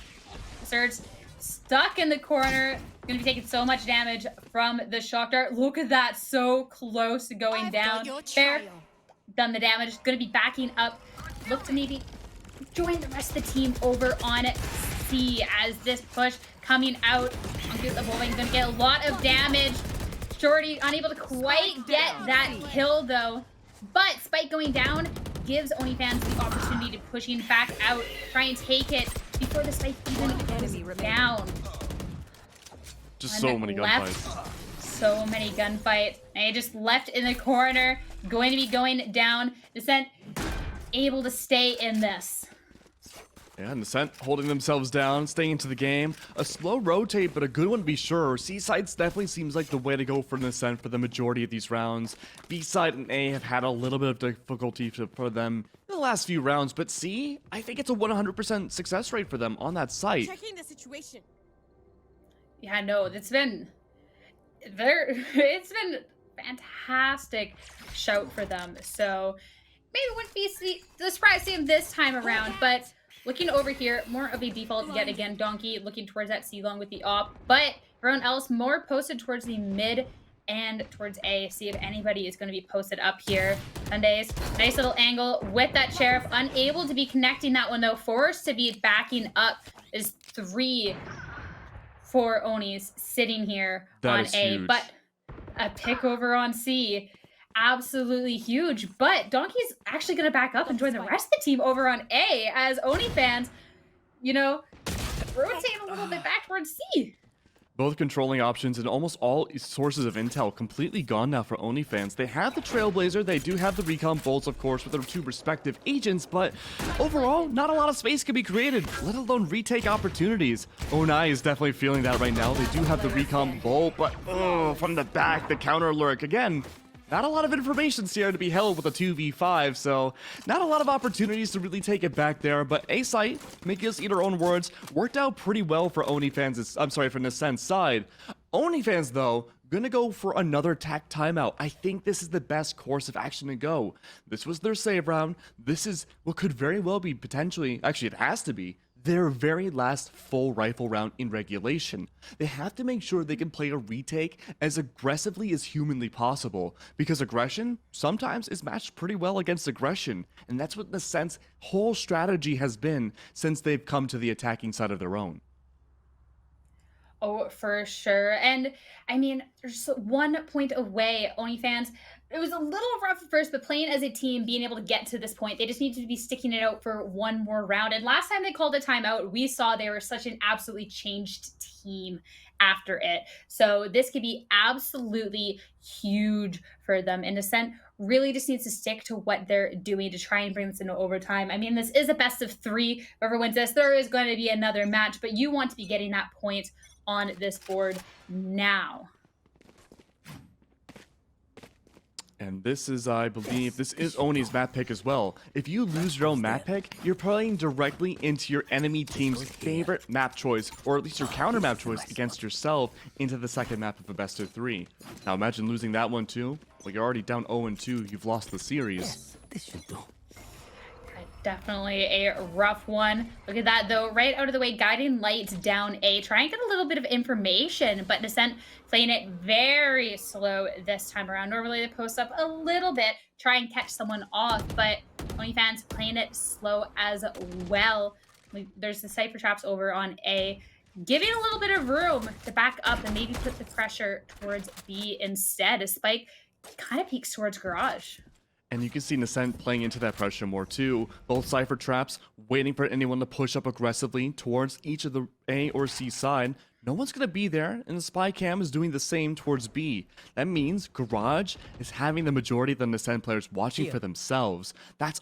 Surge stuck in the corner. Going to be taking so much damage from the shock dart. Look at that, so close to going down. Fair, done the damage. Going to be backing up. Look to maybe join the rest of the team over on C as this push coming out. Going to get a lot of damage. Shorty unable to quite get that kill though. But Spike going down gives ONI fans the opportunity to pushing back out, try and take it before the Spike even goes down. Just so many gunfights. So many gunfights. They just left in the corner, going to be going down. NASCENT able to stay in this. Yeah, NASCENT holding themselves down, staying into the game. A slow rotate, but a good one to be sure. C-sides definitely seems like the way to go for NASCENT for the majority of these rounds. B-side and A have had a little bit of difficulty for them in the last few rounds, but C, I think it's a 100% success rate for them on that site. Checking the situation. Yeah, no, it's been fantastic shout for them. So maybe wouldn't be surprised to see him this time around, but looking over here, more of a default yet again. Donkey looking towards that C-long with the op, but everyone else more posted towards the mid and towards A. See if anybody is going to be posted up here. Sundays, nice little angle with that Sheriff. Unable to be connecting that one though. Forced to be backing up. Is 3 for Onis sitting here on A, huge. but a pick over on C. Absolutely huge, but Donkey's actually going to back up and join the rest of the team over on A as ONI fans, you know, rotate a little bit back towards C. Both controlling options and almost all sources of intel completely gone now for ONI fans. They have the Trailblazer, they do have the Recon Bolts, of course, with their 2 respective agents, but overall, not a lot of space can be created, let alone retake opportunities. ONI is definitely feeling that right now. They do have the Recon Bolt, but from the back, the counter lurk. Again, not a lot of information here to be held with a 2v5, so not a lot of opportunities to really take it back there. But A site, make us eat our own words, worked out pretty well for ONI fans. I'm sorry, for NASCENT's side. ONI fans, though, gonna go for another tack timeout. I think this is the best course of action to go. This was their save round. This is what could very well be potentially, actually it has to be, their very last full rifle round in regulation. They have to make sure they can play a retake as aggressively as humanly possible, because aggression sometimes is matched pretty well against aggression, and that's what NASCENT's whole strategy has been since they've come to the attacking side of their own. Oh, for sure. And I mean, there's 1 point away, ONI fans. It was a little rough at first, but playing as a team, being able to get to this point, they just needed to be sticking it out for one more round. And last time they called a timeout, we saw they were such an absolutely changed team after it. So this could be absolutely huge for them. And NASCENT really just needs to stick to what they're doing to try and bring this into overtime. I mean, this is a best of 3. Whoever wins this, there is going to be another match, but you want to be getting that point on this board now. And this is, I believe, this is ONI's map pick as well. If you lose your own map pick, you're playing directly into your enemy team's favorite map choice, or at least your counter map choice against yourself, into the second map of a best of 3. Now imagine losing that one too. Well, you're already down 0-2, you've lost the series. This should do. Definitely a rough one. Look at that, though. Right out of the way, guiding lights down A. Try and get a little bit of information, but NASCENT playing it very slow this time around. Normally, they post up a little bit, try and catch someone off, but ONI fans playing it slow as well. There's the Cypher traps over on A, giving a little bit of room to back up and maybe put the pressure towards B instead. A Spike kind of peeks towards Garage. And you can see NASCENT playing into that pressure more too. Both Cypher traps waiting for anyone to push up aggressively towards each of the A or C side. No one's going to be there, and the spy cam is doing the same towards B. That means Garage is having the majority of the NASCENT players watching for themselves. That's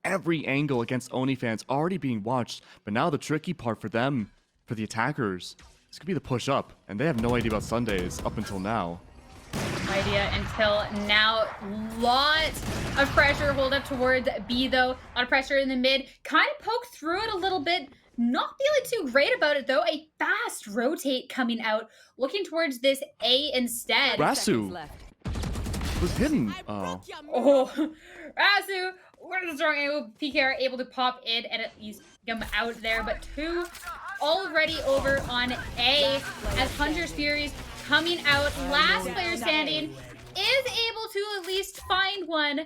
every angle against ONI fans already being watched. But now the tricky part for them, for the attackers, this could be the push up. And they have no idea about Sundays up until now. Idea until now. Lot of pressure hold up towards B though. A lot of pressure in the mid. Kind of poke through it a little bit. Not feeling too great about it though. A fast rotate coming out. Looking towards this A instead. Rasu was hidden. Oh. Rasu, we're the strong angle. PK are able to pop in and at least get him out there. But 2 already over on A as Hunter's Furies coming out. Last player standing is able to at least find one,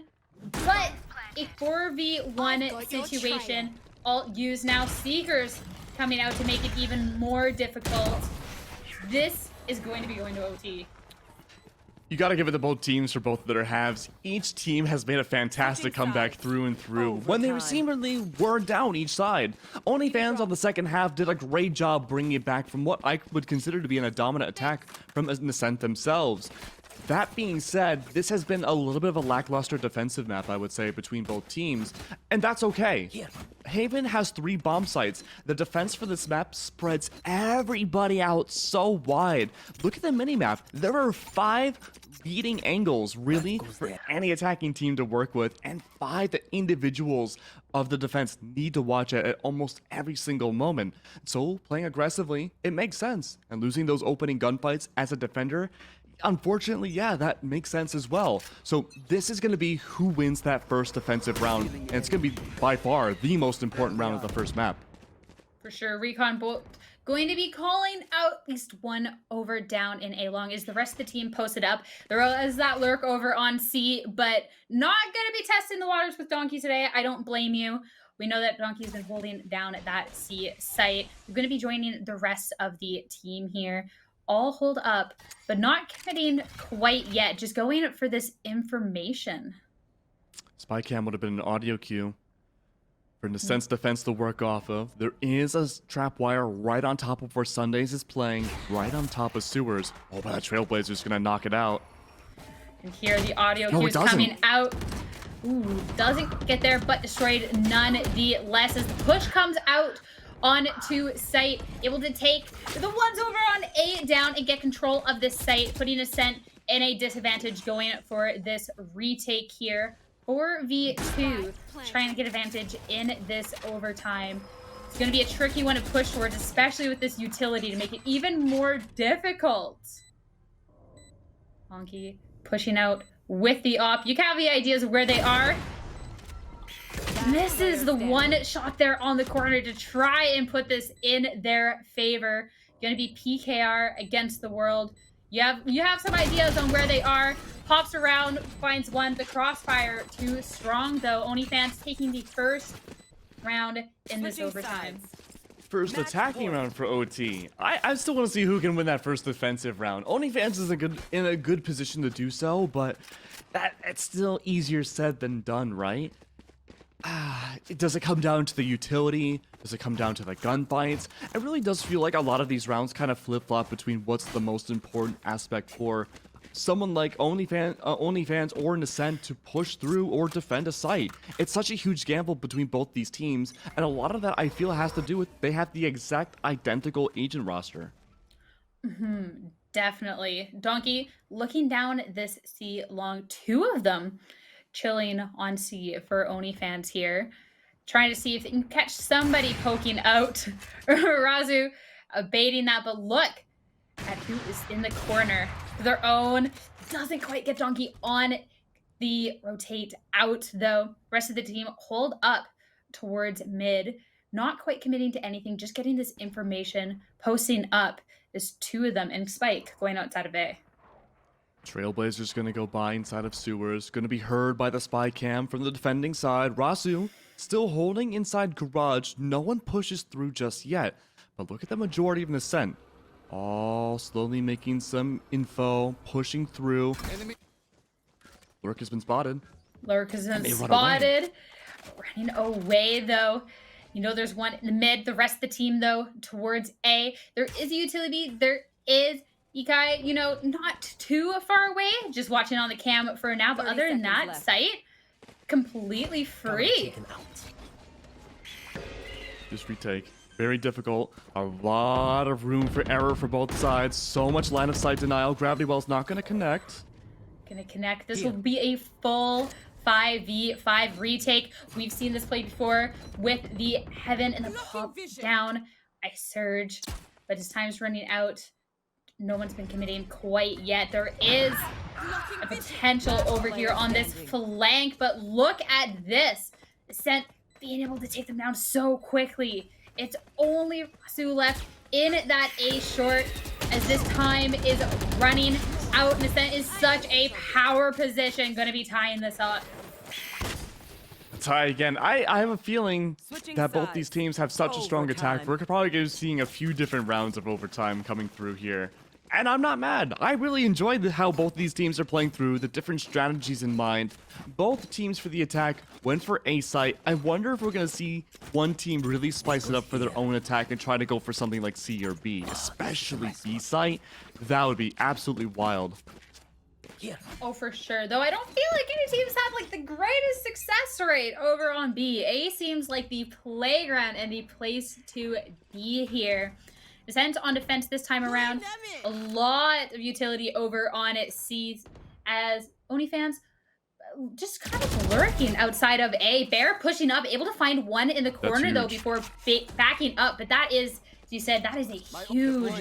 but a 4v1 situation. Alt use now. Seekers coming out to make it even more difficult. This is going to be going to OT. You got to give it to both teams for both of their halves. Each team has made a fantastic comeback through and through when they seemingly were down each side. ONI fans on the second half did a great job bringing it back from what I would consider to be a dominant attack from NASCENT themselves. That being said, this has been a little bit of a lackluster defensive map, I would say, between both teams, and that's okay. Haven has 3 bomb sites. The defense for this map spreads everybody out so wide. Look at the minimap. There are 5 leading angles, really, for any attacking team to work with, and 5 that individuals of the defense need to watch at almost every single moment. So, playing aggressively, it makes sense. And losing those opening gunfights as a defender, unfortunately, yeah, that makes sense as well. So this is going to be who wins that first defensive round, and it's going to be by far the most important round of the first map. For sure, Recon both going to be calling out at least 1 over down in A long. Is the rest of the team posted up? There is that lurk over on C, but not going to be testing the waters with Donkey today. I don't blame you. We know that Donkey's been holding down at that C site. We're going to be joining the rest of the team here. All hold up, but not committing quite yet. Just going for this information. Spy cam would have been an audio cue for NASCENT's defense to work off of. There is a trap wire right on top of where Sundays is playing, right on top of Sewers. Oh, but that Trailblazer's gonna knock it out. And here the audio cues coming out. Ooh, doesn't get there, but destroyed nonetheless as the push comes out onto site, able to take the ones over on A down and get control of this site, putting NASCENT in a disadvantage going for this retake here. 4v2, trying to get advantage in this overtime. It's going to be a tricky one to push towards, especially with this utility to make it even more difficult. Honky pushing out with the op. You can have the ideas of where they are. This is the one shot there on the corner to try and put this in their favor. Going to be PKR against the world. You have some ideas on where they are. Pops around, finds one. The crossfire too strong though. ONI fans taking the first round in this overtime. First attacking round for OT. I still want to see who can win that first defensive round. ONI fans is in a good position to do so, but it's still easier said than done, right? Does it come down to the utility? Does it come down to the gunfights? It really does feel like a lot of these rounds kind of flip-flop between what's the most important aspect for someone like ONI fans or NASCENT to push through or defend a site. It's such a huge gamble between both these teams, and a lot of that I feel has to do with they have the exact identical agent roster. Definitely. Donkey looking down this C long, 2 of them chilling on C for ONI fans here, trying to see if they can catch somebody poking out. Razu baiting that, but look at who is in the corner. Their own doesn't quite get Donkey on the rotate out though. Rest of the team hold up towards mid, not quite committing to anything, just getting this information, posting up. There's 2 of them, and Spike going outside of A. Trailblazer's gonna go by inside of sewers, gonna be heard by the spy cam from the defending side. Rasu still holding inside garage. No one pushes through just yet, but look at the majority of NASCENT. All slowly making some info, pushing through. Lurk has been spotted. Lurk has been spotted. Running away though. You know there's one in the mid. The rest of the team though towards A. There is a utility. There is Ikai, you know, not too far away. Just watching on the cam for now. But other than that, site completely free. Just retake. Very difficult. A lot of room for error for both sides. So much line of sight denial. Gravity Well's not going to connect. Gonna connect. This will be a full 5v5 retake. We've seen this play before with the Heaven and the pop down. I surge, but his time's running out. No one's been committing quite yet. There is a potential over here on this flank, but look at this. NASCENT being able to take them down so quickly. It's only Rasu left in that A short as this time is running out. NASCENT is such a power position. Gonna be tying this up. Tie again. I have a feeling that both these teams have such a strong attack. We're probably going to be seeing a few different rounds of overtime coming through here. And I'm not mad. I really enjoyed how both these teams are playing through, the different strategies in mind. Both teams for the attack went for A site. I wonder if we're going to see one team really spice it up for their own attack and try to go for something like C or B, especially B site. That would be absolutely wild. Oh, for sure. Though I don't feel like any teams have like the greatest success rate over on B. A seems like the playground and the place to be here. NASCENT on defense this time around. A lot of utility over on C as ONI fans just kind of lurking outside of A. Bear pushing up, able to find one in the corner though before backing up. But that is, as you said, that is a huge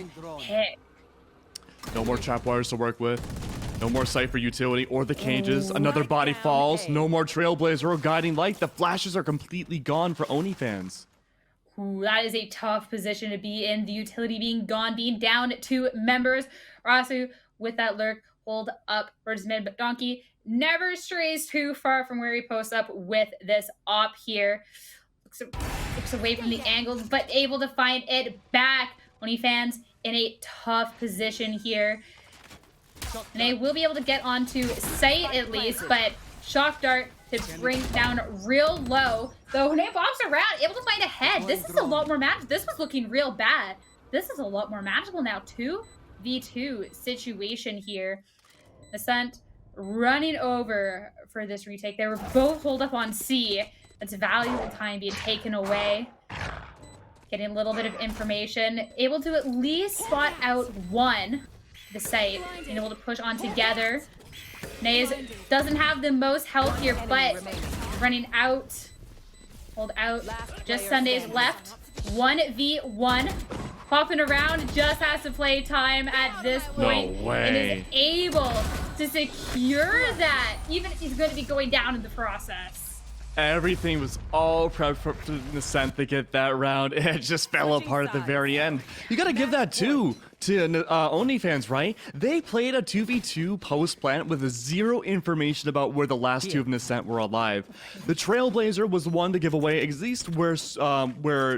hit. No more trap wires to work with. No more Cypher utility or the cages. Another body falls. No more Trailblazer or Guiding Light. The flashes are completely gone for ONI fans. Ooh, that is a tough position to be in. The utility being gone, being down 2 members. Rasu with that lurk, hold up for his mid, but Donkey never strays too far from where he posts up with this op here. Looks away from the angles, but able to find it back. ONI fans in a tough position here. And they will be able to get onto site at least, but Shock Dart to bring down real low. Though when it pops around, able to find a head. This is a lot more magical. This was looking real bad. This is a lot more magical now. 2v2 situation here. NASCENT running over for this retake. They were both holed up on C. That's valuable time being taken away. Getting a little bit of information. Able to at least spot out one. the site, being able to push on together. Naze doesn't have the most health here, but running out. Hold out. Just Sundays left. 1v1. Popping around, just has to play time at this point. No way. And is able to secure that, even if he's going to be going down in the process. Everything was all prepped for NASCENT to get that round. It just fell apart at the very end. You gotta give that too to ONI fans, right? They played a 2v2 post-plant with zero information about where the last two of NASCENT were alive. The Trailblazer was one to give away at least where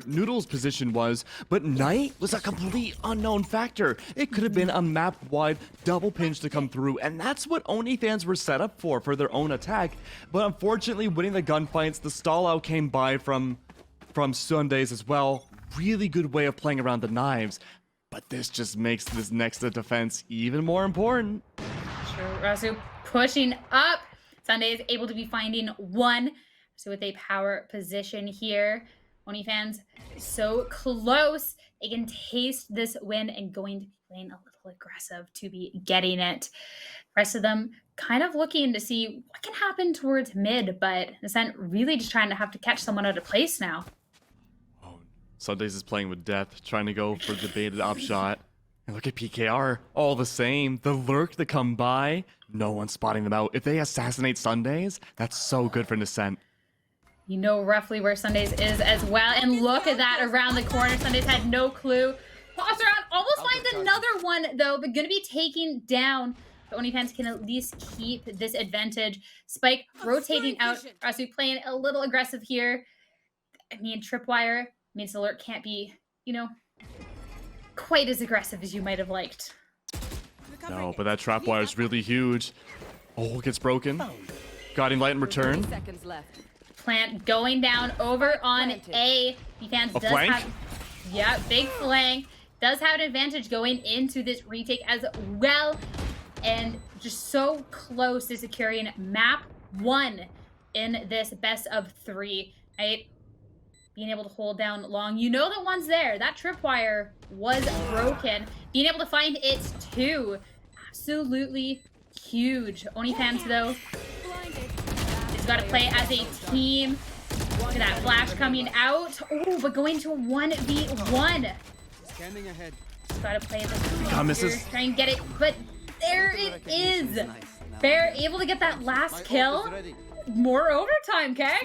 Noodle's position was, but Knight was a complete unknown factor. It could have been a map-wide double pinch to come through, and that's what ONI fans were set up for their own attack. But unfortunately, winning the gunfights, the stall out came by from Sundays as well. Really good way of playing around the knives. But this just makes this next defense even more important. Sure, Rasu pushing up. Sunday is able to be finding one. So with a power position here, ONI fans so close. They can taste this win and going to be playing a little aggressive to be getting it. Rest of them kind of looking to see what can happen towards mid, but NASCENT really just trying to have to catch someone out of place now. Sundays is playing with death, trying to go for the baited op shot. And look at PKR, all the same. The lurk to come by, no one's spotting them out. If they assassinate Sundays, that's so good for NASCENT. You know roughly where Sundays is as well. And look at that around the corner. Sundays had no clue. Pops around, almost finds another one though, but gonna be taking down. The ONI fans can at least keep this advantage. Spike rotating out. Rasu playing a little aggressive here. I mean, Tripwire means the alert can't be, you know, quite as aggressive as you might have liked. No, but that trapwire is really huge. Oh, it gets broken. Guiding light in return. 30 seconds left. Plant going down over on A. Defense does flank? have, yeah, big flank. Does have an advantage going into this retake as well. And just so close to securing map 1 in this best of 3, right? Being able to hold down long. You know that one's there. That tripwire was broken. Being able to find it too. Absolutely huge. ONI fans though, has got to play as a team. Look at that flash coming out. Oh, but going to 1v1. Scanning ahead. Got to play this. God, misses. Try and get it, but there it is. They're able to get that last kill. More overtime, okay?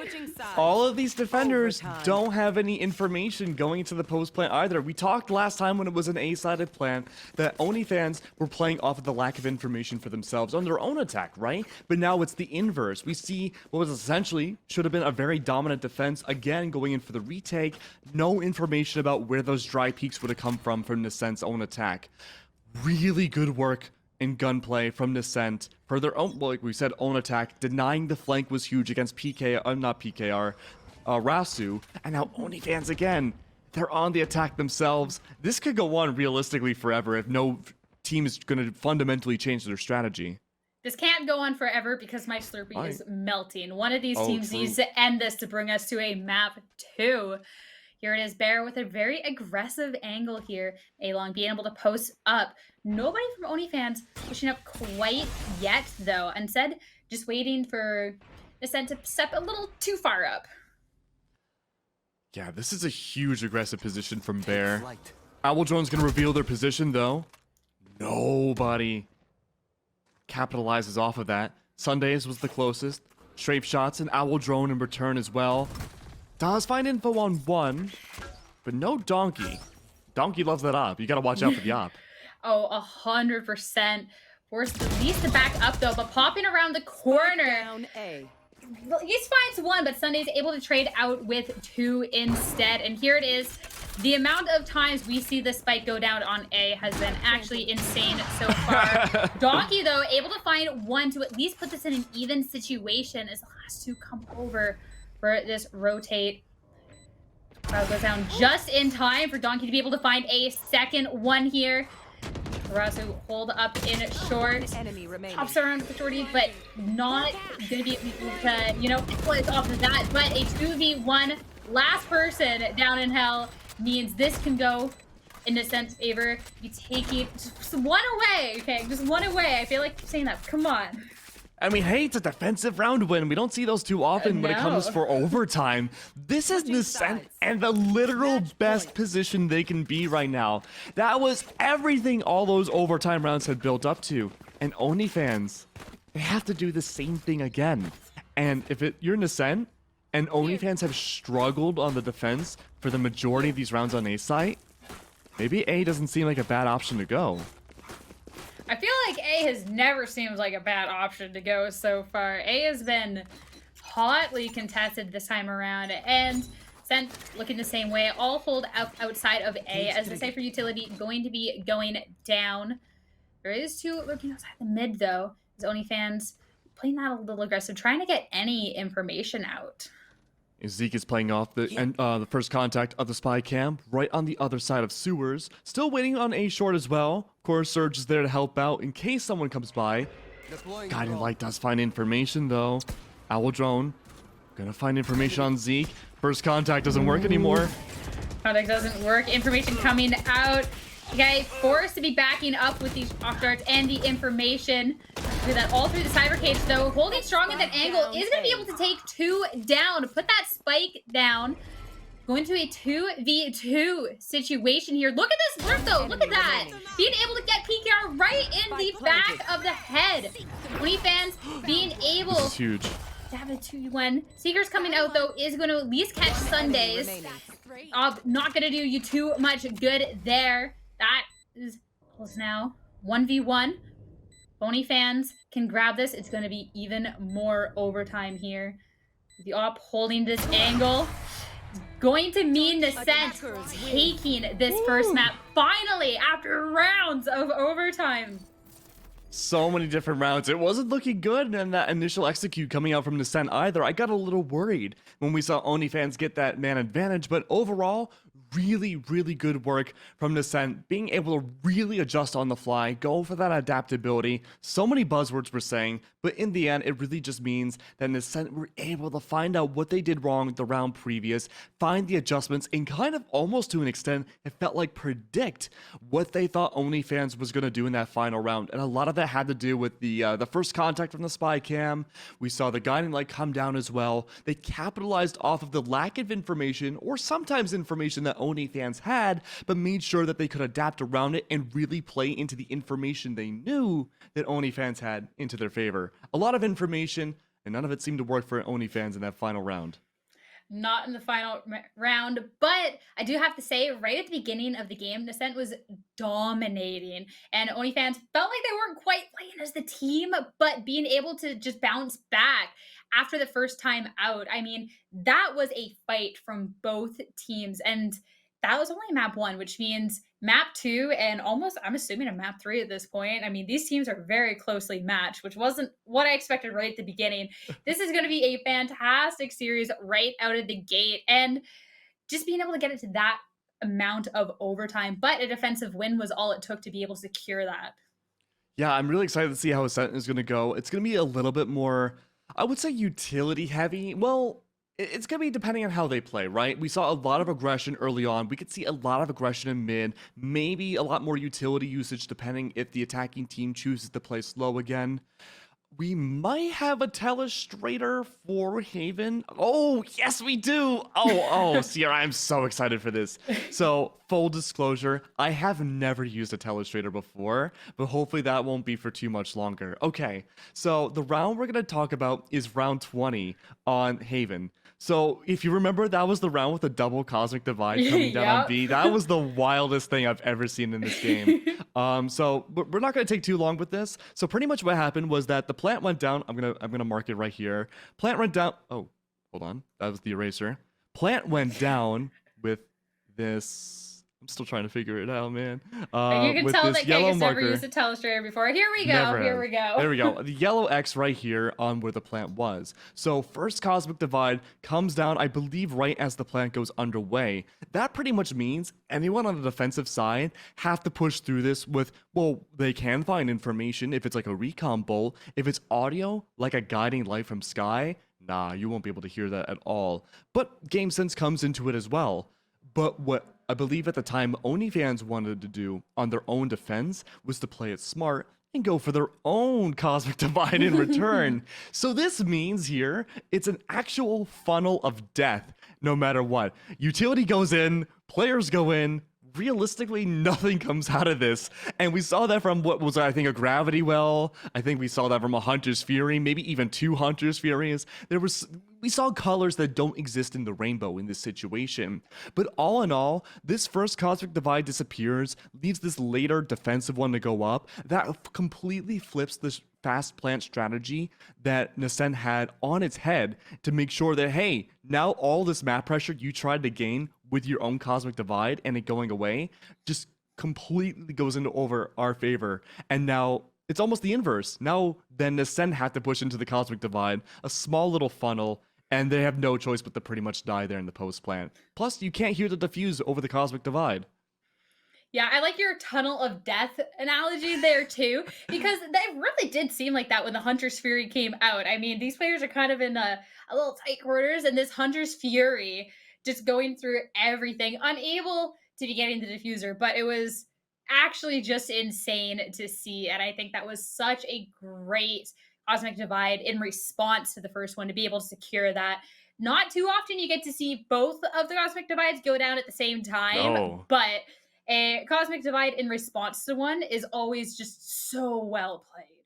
All of these defenders don't have any information going into the post plant either. We talked last time when it was an A-sided plant that ONI fans were playing off of the lack of information for themselves on their own attack, right? But now it's the inverse. We see what was essentially should have been a very dominant defense, again going in for the retake. No information about where those dry peaks would have come from NASCENT's own attack. Really good work in gunplay from NASCENT for their own, well, like we said, own attack. Denying the flank was huge against Rasu, and now ONI fans again. They're on the attack themselves. This could go on realistically forever if no team is going to fundamentally change their strategy. This can't go on forever because my Slurpee is melting. One of these teams needs to end this to bring us to a map 2. Here it is, Bear with a very aggressive angle here. A-Long being able to post up. Nobody from ONI fans pushing up quite yet, though. Instead, just waiting for NASCENT to step a little too far up. Yeah, this is a huge aggressive position from Bear. Owl Drone's going to reveal their position, though. Nobody capitalizes off of that. Sundays was the closest. Strafe shots and Owl Drone in return as well. Does find info on one, but no Donkey. Donkey loves that op. You gotta watch out for the op. Oh, 100%. Forced at least to back up though, but popping around the corner. Down A. Well, he finds one, but Sunday's able to trade out with 2 instead. And here it is. The amount of times we see the spike go down on A has been actually insane so far. Donkey, though, able to find 1 to at least put this in an even situation as the last 2 come over for this rotate. Crowd goes down just in time for Donkey to be able to find a second one here. Rasu hold up in short. Enemy remaining. Pops around with the shorty, but not going to be able to, you know, influence off of that. But a 2v1, last person down in hell means this can go in NASCENT's favor. You taking just one away, okay? Just one away. I feel like saying that. Come on. I mean, hey, it's a defensive round win. We don't see those too often when it comes No. for overtime. This is NASCENT and the literal best position they can be right now. That was everything all those overtime rounds had built up to. And ONI fans, they have to do the same thing again. And if you're NASCENT and ONI fans have struggled on the defense for the majority of these rounds on A site, maybe A doesn't seem like a bad option to go. I feel like A has never seemed like a bad option to go so far. A has been hotly contested this time around, and Sent looking the same way. All hold up outside of A, as the Cypher utility going to be going down. There is two looking outside the mid, though. As ONI fans playing that a little aggressive, trying to get any information out. Zeke is playing off the first contact of the spy cam right on the other side of sewers. Still waiting on A short as well. Of course, Surge is there to help out in case someone comes by. Guiding Light does find information though. Owl Drone gonna find information on Zeke. First contact doesn't work anymore. Contact doesn't work. Information coming out. Okay, forced to be backing up with these off darts and the information. Do that all through the cyber cage, though. Holding strong at that angle is going to be able to take two down. Put that spike down. Going to a 2v2 situation here. Look at this work, though. Look at that. Being able to get PKR right in the back of the head. ONI fans being able This is huge. to have a 2v1. Seeker's coming out, though, is going to at least catch Sundays. Not going to do you too much good there. That is close now. 1v1. ONI fans can grab this. It's going to be even more overtime here. The op holding this angle. It's going to mean NASCENT taking this first map finally after rounds of overtime. So many different rounds. It wasn't looking good in that initial execute coming out from NASCENT either. I got a little worried when we saw ONI fans get that man advantage, but overall, really, really good work from NASCENT, being able to really adjust on the fly, go for that adaptability. So many buzzwords we're saying, but in the end, it really just means that NASCENT were able to find out what they did wrong the round previous, find the adjustments, and kind of almost to an extent, it felt like predict what they thought ONI fans was going to do in that final round. And a lot of that had to do with the first contact from the spy cam. We saw the guiding light come down as well. They capitalized off of the lack of information, or sometimes information that ONI fans had, but made sure that they could adapt around it and really play into the information they knew that ONI fans had into their favor. A lot of information, and none of it seemed to work for ONI fans in that final round. Not in the final round, but I do have to say, right at the beginning of the game, NASCENT was dominating, and ONI fans felt like they weren't quite playing as the team, but being able to just bounce back after the first time out. I mean, that was a fight from both teams, and that was only map 1, which means map 2 and almost, I'm assuming, a map 3 at this point. I mean, these teams are very closely matched, which wasn't what I expected right at the beginning. This is going to be a fantastic series right out of the gate, and just being able to get it to that amount of overtime, but a defensive win was all it took to be able to secure that. Yeah, I'm really excited to see how Ascent is going to go. It's going to be a little bit more, I would say, utility heavy. Well, it's going to be depending on how they play, right? We saw a lot of aggression early on. We could see a lot of aggression in mid, maybe a lot more utility usage depending if the attacking team chooses to play slow again. We might have a telestrator for Haven. Oh, yes, we do. Oh, Sierra, I'm so excited for this. So, full disclosure, I have never used a telestrator before, but hopefully that won't be for too much longer. Okay, so the round we're going to talk about is round 20 on Haven. So, if you remember, that was the round with the double Cosmic Divide coming down on B. That was the wildest thing I've ever seen in this game. So we're not going to take too long with this. So pretty much what happened was that the plant went down. I'm gonna mark it right here. Plant went down. Oh, hold on. That was the eraser. Plant went down with this. I'm still trying to figure it out, man. You can with tell this that yellow Keg has marker. never used a telestrator before. Here we go. Never Here have. we go. There we go. The yellow X right here on where the plant was. So first Cosmic Divide comes down, I believe, right as the plant goes underway. That pretty much means anyone on the defensive side have to push through this with, well, they can find information if it's like a recon bolt. If it's audio, like a guiding light from Sky, nah, you won't be able to hear that at all. But Game Sense comes into it as well. But what I believe at the time ONI fans wanted to do on their own defense was to play it smart and go for their own Cosmic Divide in return. So this means here it's an actual funnel of death no matter what. Utility goes in, players go in. Realistically, nothing comes out of this. And we saw that from what was, I think, a Gravity Well. I think we saw that from a Hunter's Fury, maybe even 2 Hunter's Furies. We saw colors that don't exist in the rainbow in this situation. But all in all, this first Cosmic Divide disappears, leaves this later defensive one to go up. That completely flips this fast plant strategy that NASCENT had on its head to make sure that, hey, now all this map pressure you tried to gain with your own Cosmic Divide and it going away just completely goes into over our favor. And now it's almost the inverse. Now then NASCENT had to push into the Cosmic Divide, a small little funnel, and they have no choice but to pretty much die there in the post plant. Plus, you can't hear the diffuse over the Cosmic Divide. Yeah, I like your tunnel of death analogy there too, because that really did seem like that when the Hunter's Fury came out. I mean, these players are kind of in a little tight quarters, and this Hunter's Fury just going through everything, unable to be getting the diffuser, but it was actually just insane to see. And I think that was such a great Cosmic Divide in response to the first one to be able to secure that. Not too often you get to see both of the Cosmic Divides go down at the same time, No. but a Cosmic Divide in response to one is always just so well played.